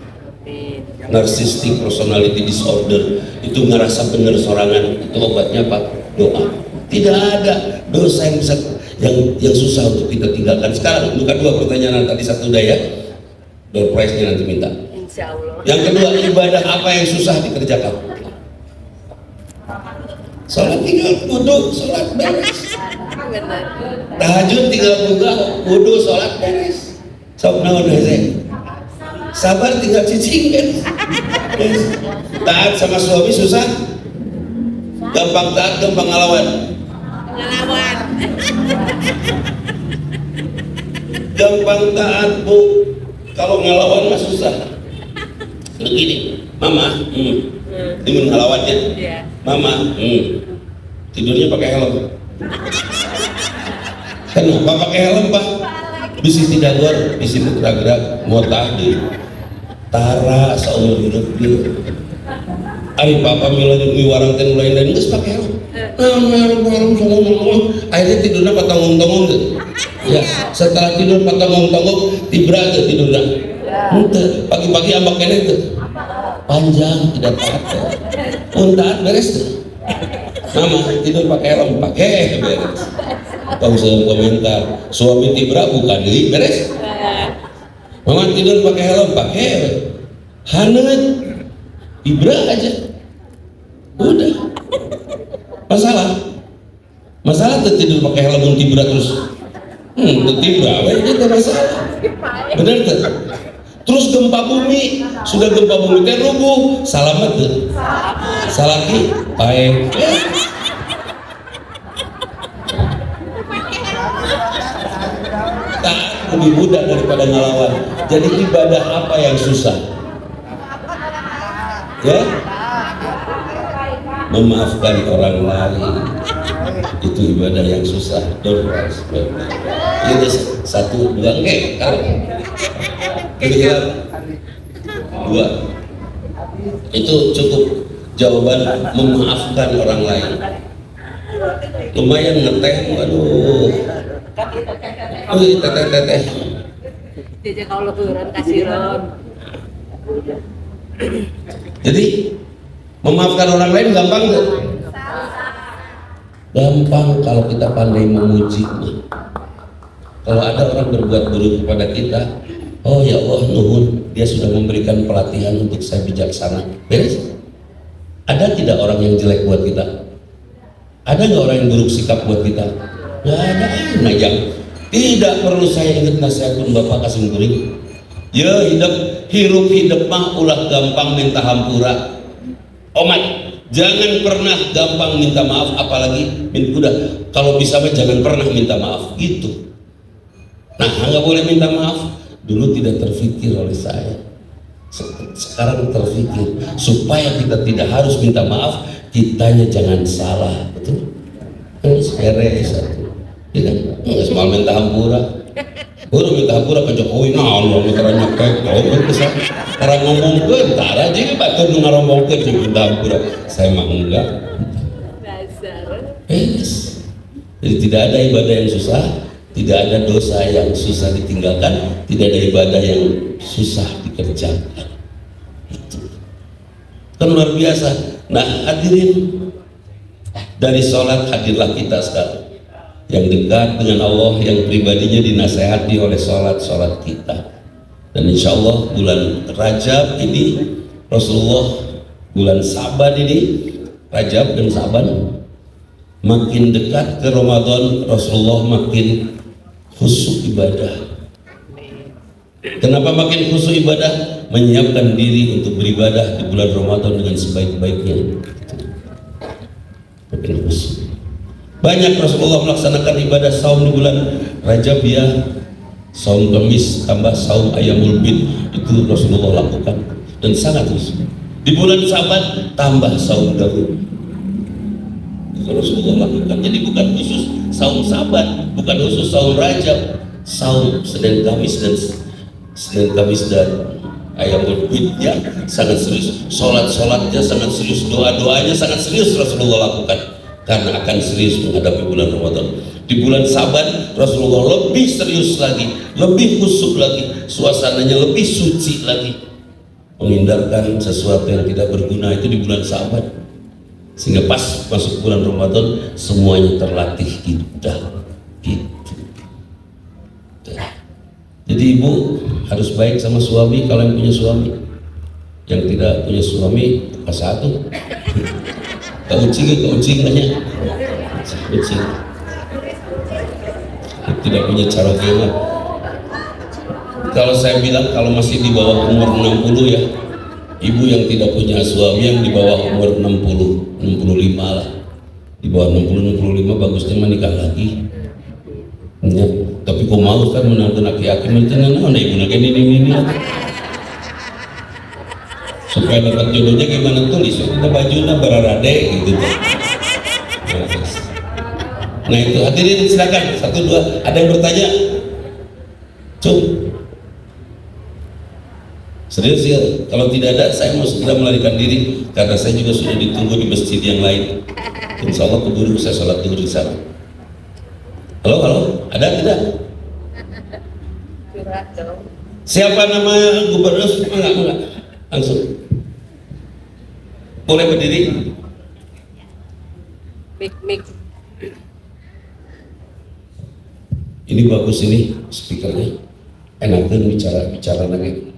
Narcissistic Personality Disorder. Itu ngerasa bener sorangan, itu obatnya apa? Doa. Tidak ada dosa yang bisa yang susah untuk kita tinggalkan. Sekarang untuk kedua pertanyaan tadi satu udah ya. Door prize-nya nanti minta. Insya Allah. Yang kedua, ibadah apa yang susah dikerjakan? Sholat tinggal wudhu, sholat beres. Benar. Tahajud tinggal buka, wudhu, sholat beres. Sok naon hese. Sabar tinggal cicing kan. Taat sama suami susah. Gampang taat, gampang ngelawan. Ngelawan. Gampang taat bu. Kalau ngelawan mah susah. Begini, mama, timun ngelawannya. Iya. Mama, tidurnya pakai helm. Kenapa pakai helm pak? Bisi tidak gor, bisi gerak-gerak, mau tahdi, tara seumur hidup dia. Ari papa milih warang ten mulai dan nggak pakai helm. Helm songong. Akhirnya tidurnya patanggung-tanggung tuh. Ya, setelah tidur patanggung-tanggung, tibra tuh tidurnya. Pagi-pagi ambak kene tuh. Panjang tidak taat. Taat beres tuh. Mama tidur pakai helm, pakai beres. Tahu saya komentar, suami tibra bukan deui beres. Mama tidur pakai helm, pakai. Hanet tibra aja. Udah. Masalah tuh tidur pakai helm tibra terus. Tibra, itu masalah. Bener tuh. Terus gempa bumi, sudah gempa bumi teh rubuh, salamet tuh. Salaki, baik. Tak lebih mudah daripada ngelawan. Jadi ibadah apa yang susah? Ya? Memaafkan orang lain. Itu ibadah yang susah. Ini satu, dua, kalau kira-kira dua itu cukup jawaban memaafkan orang lain. Lumayan ngeteh, waduh. Teteh. Dia kalau turun kasih ron. Jadi Memaafkan orang lain gampang nggak? Gampang kalau kita pandai memuji. Kalau ada orang berbuat buruk kepada kita, oh ya Allah nuhun, dia sudah memberikan pelatihan untuk saya bijaksana. Beres? Ada tidak orang yang jelek buat kita? Ada nggak orang yang buruk sikap buat kita? Nggak ada. Nah, tidak perlu saya ingat nasihat pun Bapak Kasim Kuring. Ya hirup hidup mah ulah gampang minta hampura. Omat, jangan pernah gampang minta maaf, apalagi udah kalau bisa mah jangan pernah minta maaf gitu. Nah, nggak boleh minta maaf. Dulu tidak terfikir oleh saya. Sekarang terfikir supaya kita tidak harus minta maaf, kitanya jangan salah, betul? Beres satu. Ya kan? Nggak semua minta hampura. Baru minta hampura ke Jokowi, nah Allah teranya kayak kau kesal. Karena ngomong ke, tara jadi batur ngomong ke minta hampura. Saya mah enggak. Dasar. Jadi tidak ada ibadah yang susah, tidak ada dosa yang susah ditinggalkan, tidak ada ibadah yang susah dikerjakan. Itu kan luar biasa. Nah, hadirin, dari sholat hadirlah kita sekarang yang dekat dengan Allah, yang pribadinya dinasehati oleh sholat kita. Dan insya Allah bulan Rajab ini, Rasulullah, bulan Saban ini, Rajab dan Saban, makin dekat ke Ramadan, Rasulullah makin khusyuk ibadah. Kenapa makin khusyuk ibadah? Menyiapkan diri untuk beribadah di bulan Ramadan dengan sebaik-baiknya. Makin khusyuk. Banyak Rasulullah melaksanakan ibadah saum di bulan Rajab ya. Saum Kamis tambah saum Ayyamul Bid, itu Rasulullah lakukan dan sangat khusyuk. Di bulan Saban tambah saum Daud, itu Rasulullah lakukan. Jadi bukan khusus saum Saban, bukan khusus saum Rajab, saum Senin Kamis dan Ayyamul Bid ya sangat serius. Sholatnya sangat serius, doanya sangat serius Rasulullah lakukan. Karena akan serius menghadapi bulan Ramadan. Di bulan Saban Rasulullah lebih serius lagi, lebih khusyuk lagi, suasananya lebih suci lagi, menghindarkan sesuatu yang tidak berguna. Itu di bulan Saban, sehingga pas masuk bulan Ramadan semuanya terlatih gitu. Jadi ibu harus baik sama suami kalau yang punya suami. Yang tidak punya suami pas satu keucing banyak kucing tidak punya cara gila. Kalau saya bilang kalau masih di bawah umur 60 ya, ibu yang tidak punya suami yang di bawah umur 60 65 lah, di bawah 60 65 bagusnya menikah lagi ya. Tapi kok mau kan menantu laki-laki mentenan ibu nak ini supaya dapat jodohnya gimana, tulis kita bajunya berarade gitu. Nah itu hadirin silakan 1 2 ada yang bertanya? Serius ya, kalau tidak ada saya mau segera melarikan diri karena saya juga sudah ditunggu di masjid yang lain. Insya Allah keburu saya sholat dulu di sana. Halo, ada tidak? Siapa nama gubernur? Enggak. Langsung. Boleh berdiri? Mik. Ini bagus ini speakernya. Enakan bicara lagi.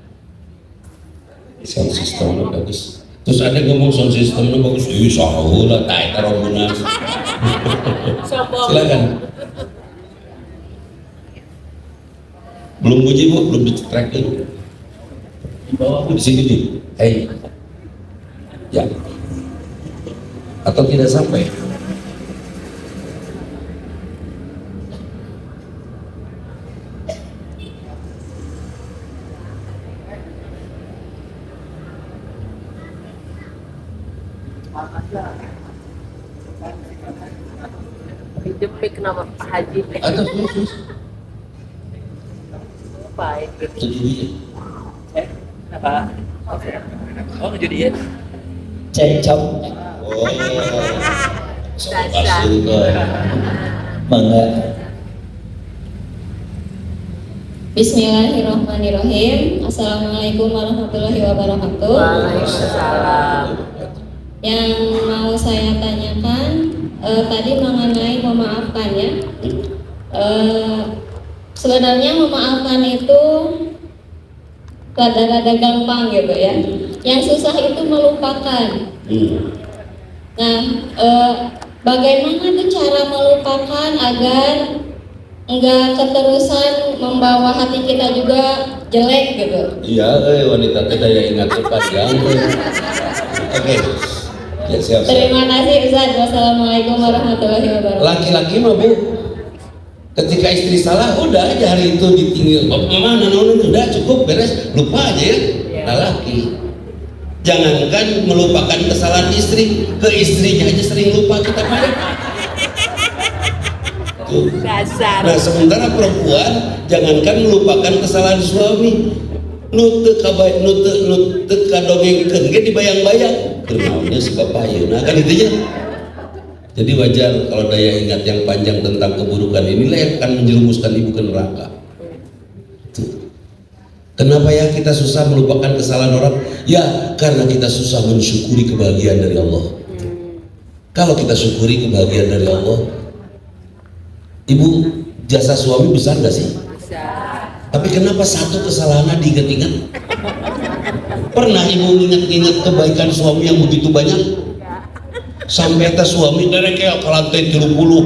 Sound systemnya bagus. Terus ada ngomong sound systemnya bagus. Sahul lah, tak taruh guna. Silakan. Belum puji bu, belum di-track dulu. Di bawah di sini nih. Hey. Ya. Atau tidak sampai? Jepik nama Pak Haji. Atau terus? Baik. Jadi Apa? Oh, ngejudi ya? Cecok oh, sama kasur kok. bangga. Bismillahirrahmanirrahim. Assalamualaikum warahmatullahi wabarakatuh. Waalaikumsalam. Yang mau saya tanyakan tadi mengenai memaafkan ya. Sebenarnya memaafkan itu rada-rada gampang gitu ya. Yang susah itu melupakan. Nah, bagaimana tuh cara melupakan agar enggak keterusan membawa hati kita juga jelek gitu? Iya, wanita teh daya ingat panjang. Oke. Ya, siap. Terima kasih Ustaz. Wassalamualaikum warahmatullahi wabarakatuh. Laki-laki mah Bu, ketika istri salah udah aja hari itu ditinggal. Oh, mana udah cukup beres, lupa aja ya. Laki. Jangankan melupakan kesalahan istri, ke istrinya aja sering lupa kita Pak. Tuh. Dasar. Nah sementara perempuan jangankan melupakan kesalahan suami, nutut kadongengkeun ge dibayang-bayang kenaonnya suka payu. Nah kan intinya. Jadi wajar kalau daya ingat yang panjang tentang keburukan inilah yang akan menjerumuskan ibu ke neraka. Tuh. Kenapa ya kita susah melupakan kesalahan orang? Ya karena kita susah mensyukuri kebahagiaan dari Allah. Kalau kita syukuri kebahagiaan dari Allah, Ibu, jasa suami besar gak sih? Besar. Tapi kenapa satu kesalahannya diingat-ingat? Pernah ibu ingat-ingat kebaikan suami yang begitu banyak? Sampai tas suami dari kayak ke lantai 30 di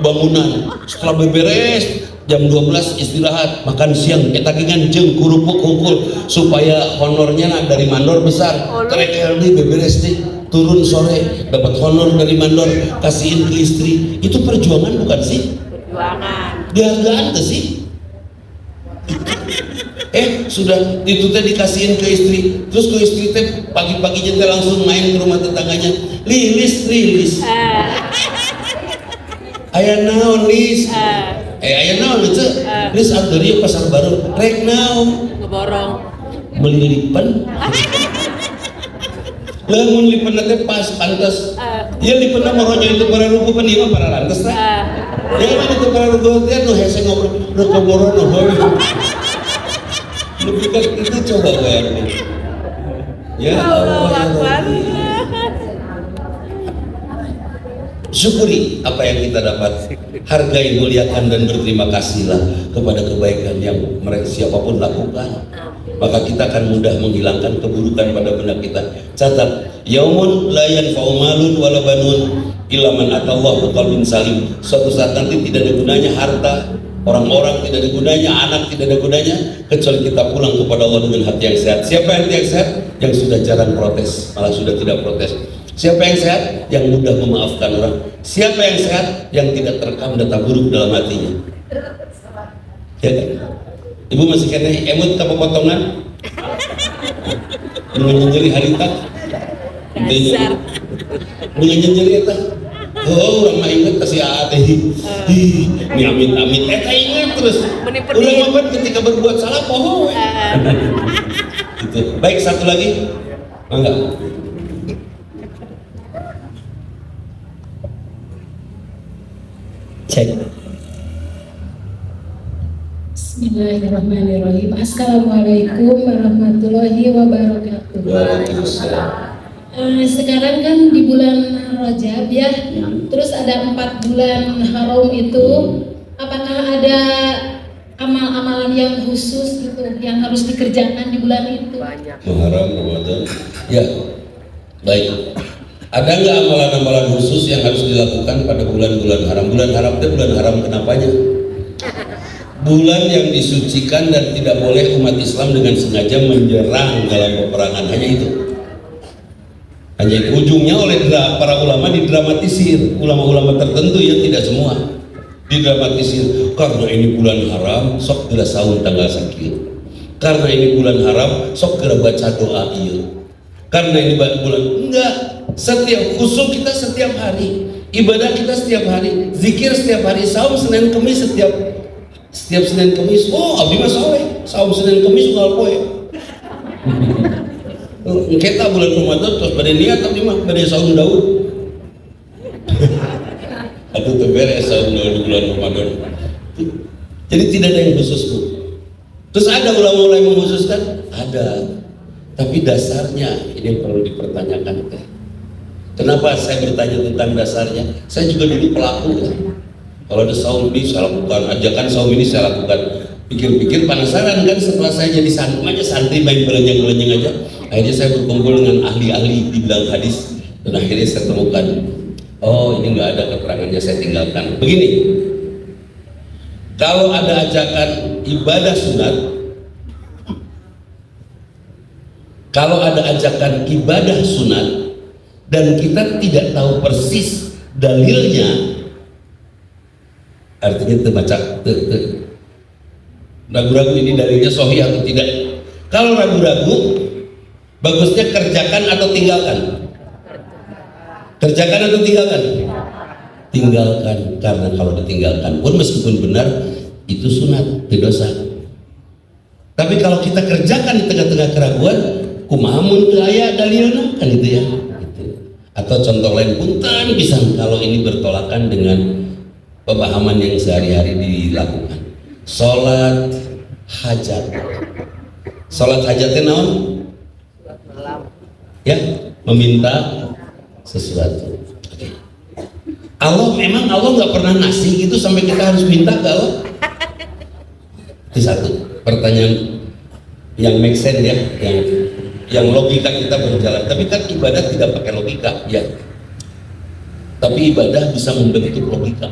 bangunan. Setelah beberes jam 12 istirahat, makan siang, eta kingan jeung kurupuk hungkul supaya honornya dari mandor besar. Terek di beberes nih. Turun sore dapat honor dari mandor, kasihin ke istri. Itu perjuangan bukan sih? Perjuangan. Dihargaan tuh sih. Sudah itu teh dikasihin ke istri, terus ke istri teh pagi-pagi teh langsung main ke rumah tetangganya, lilis aya naon lis aya naon itu lis abduri pasar baru rek naon Ngeborong. melilipan lamun lipen teh pas pantas ya lipen moronya itu para ruku penima para lantas teh ya itu para ruku teh nu hese ngobrol ruku morono lebih kan itu coba bayangin ya Allah ya Rabbi. Syukuri apa yang kita dapat, hargai, muliakan dan berterima kasihlah kepada kebaikan yang mereka siapapun lakukan, maka kita akan mudah menghilangkan keburukan pada benak kita. Catat, yaumun la yanfa'u malun wala banun illa man atallahu biqalbin salim. Suatu saat nanti tidak ada gunanya harta, orang-orang tidak ada gunanya, anak tidak ada gunanya kecuali kita pulang kepada Allah dengan hati yang sehat. Siapa yang hati yang sehat? Yang sudah jarang protes, malah sudah tidak protes. Siapa yang sehat? Yang mudah memaafkan orang. Siapa yang sehat? Yang tidak terekam data buruk dalam hatinya. Ya kan? Ibu masih kena emut ke pepotongan? Menyenyeri harita? Dasar. Menyenyeri eta? Oh, orang mah inget kasih ate. Ini amit-amit. Eta ingat terus. Udah makan ketika berbuat salah poho. Gitu. Baik, satu lagi. Mangga. Cek. Bismillahirrahmanirrahim. Assalamualaikum warahmatullahi wabarakatuh. Waalaikumsalam. Sekarang kan di bulan Rajab ya, terus ada 4 bulan haram itu. Apakah ada amal-amalan yang khusus gitu yang harus dikerjakan di bulan itu? Banyak. Muharram, Ramadan. Ya, baik. Ada nggak amalan-amalan khusus yang harus dilakukan pada bulan-bulan haram? Bulan haram itu bulan haram kenapanya? Bulan yang disucikan dan tidak boleh umat Islam dengan sengaja menyerang dalam peperangan, hanya itu. Hanya itu. Ujungnya oleh para ulama didramatisir, ulama-ulama tertentu ya, tidak semua didramatisir. Karena ini bulan haram, sok kira sahur tanggal sakit. Karena ini bulan haram, sok kira baca doa iya. Karena ini bulan enggak. Setiap khusyuk kita setiap hari, ibadah kita setiap hari, zikir setiap hari, saum Senin Kemis setiap Senin Kemis. Oh, abdi mah soleh, saum Senin Kemis unggal poe. Kita bulan Ramadan terus pada niat abdi mah pada saum Daud. Atau beres saum Daud di bulan Ramadan. Jadi tidak ada yang khusus, Bu. Terus ada ulama-ulama yang mengkhususkan? Ada. Tapi dasarnya ini yang perlu dipertanyakan teh. Kenapa saya bertanya tentang dasarnya? Saya juga dulu pelaku ya. Kalau ada saum ini saya lakukan, ajakan saum ini saya lakukan. Pikir-pikir penasaran kan, setelah saya jadi santri main belenyeng-belenyeng aja. Akhirnya saya berkumpul dengan ahli-ahli di bidang hadis dan akhirnya saya temukan, oh ini nggak ada keterangannya, saya tinggalkan. Begini, kalau ada ajakan ibadah sunat, kalau ada ajakan ibadah sunat dan kita tidak tahu persis dalilnya, artinya terbaca ragu-ragu ini dalilnya sahih atau tidak. Kalau ragu-ragu, bagusnya kerjakan atau tinggalkan? Kerjakan atau tinggalkan? Tinggalkan, karena kalau ditinggalkan pun meskipun benar itu sunat, itu dosa. Tapi kalau kita kerjakan di tengah-tengah keraguan, kumamun ke aya dalilna kan itu ya. Gitu. Atau contoh lain punten bisa kalau ini bertolakan dengan pemahaman yang sehari-hari dilakukan. Sholat hajat. Sholat hajatnya naon? Ya, meminta sesuatu. Oke. Allah nggak pernah ngasih itu sampai kita harus minta ke Allah. Itu satu pertanyaan yang make sense ya, yang logika kita berjalan. Tapi kan ibadah tidak pakai logika ya. Tapi ibadah bisa membentuk logika.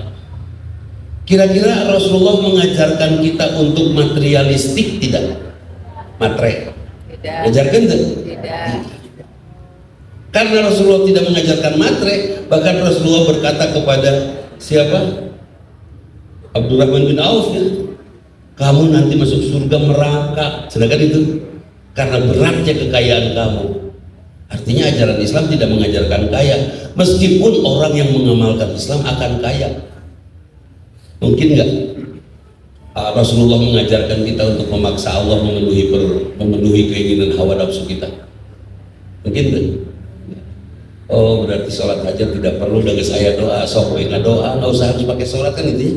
Kira-kira Rasulullah mengajarkan kita untuk materialistik tidak? Matre. Tidak. Mengajarkan tidak? Tidak. Karena Rasulullah tidak mengajarkan matre, bahkan Rasulullah berkata kepada siapa? Abdurrahman bin Auf ya, kamu nanti masuk surga merangkak. Sedangkan itu karena beratnya kekayaan kamu. Artinya ajaran Islam tidak mengajarkan kaya, meskipun orang yang mengamalkan Islam akan kaya. Mungkin nggak Rasulullah mengajarkan kita untuk memaksa Allah memenuhi keinginan hawa nafsu kita? Mungkin nggak? Oh berarti sholat aja tidak perlu dengan saya doa, sok doa, nggak usah harus pakai sholat kan itu ya?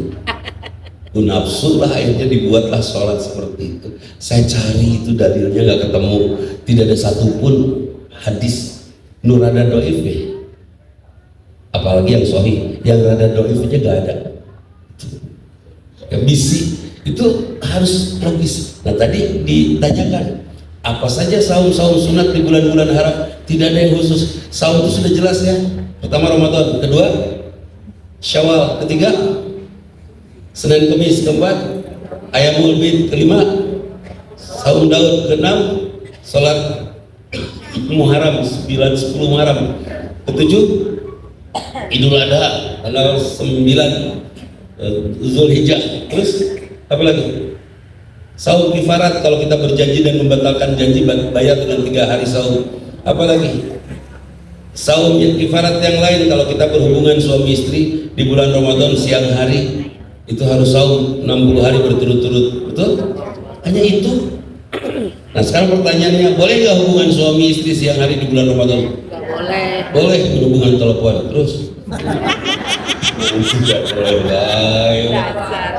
Nafsu lah akhirnya dibuatlah sholat seperti itu. Saya cari itu dalilnya nggak ketemu, tidak ada satupun hadis nur rada doif ya. Apalagi yang sahih, yang rada doif aja nggak ada. Ya, bisi itu harus logis. Nah tadi ditanyakan apa saja saum-saum sunat di bulan-bulan haram, tidak ada yang khusus. Saum itu sudah jelas ya. Pertama Ramadan, kedua Syawal, ketiga Senin Kemis, keempat Ayamul Bid, kelima Saum Daud, keenam sholat Muharram 9-10 Muharram, ketujuh Idul Adha tanggal 9 Zulhijjah. Terus apa lagi? Saum kifarat kalau kita berjanji dan membatalkan janji bayar dengan 3 hari saum. Apa lagi? Saum kifarat yang lain kalau kita berhubungan suami istri di bulan Ramadan siang hari itu harus saum 60 hari berturut-turut. Betul? Hanya itu. Nah sekarang pertanyaannya, boleh nggak hubungan suami istri siang hari di bulan Ramadan? Nggak boleh. Boleh berhubungan telepon terus. Tidak boleh. Dasar.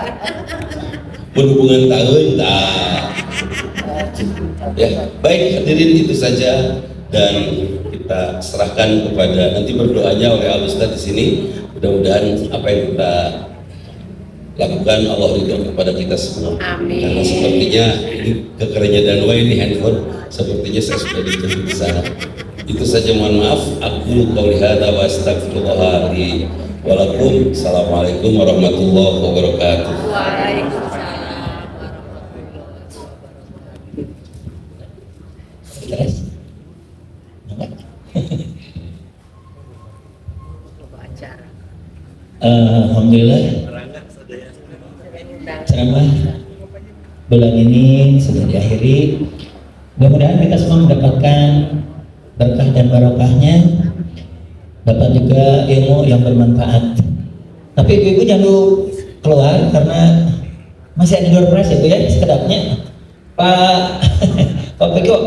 Berhubungan tahun tak. Ya, baik hadirin itu saja dan kita serahkan kepada nanti berdoanya oleh Al Ustaz di sini. Mudah-mudahan apa yang kita lakukan Allah ridho kepada kita semua. Amin. Karena sepertinya ini kekerennya Danwa ini handphone sepertinya saya sudah dijemput di sana. Itu saja, mohon maaf. Aku qouli hadza wa astaghfirullah li wa lakum. Assalamualaikum warahmatullahi wabarakatuh. Waalaikumsalam. Terus? Baca. Alhamdulillah ceramah bulan ini sudah diakhiri. Mudah-mudahan kita semua mendapatkan berkah dan barokahnya, dapat juga ilmu yang bermanfaat. Tapi ibu-ibu jangan dulu keluar karena masih ada door prize ya Bu ya, sekedapnya Pak Peko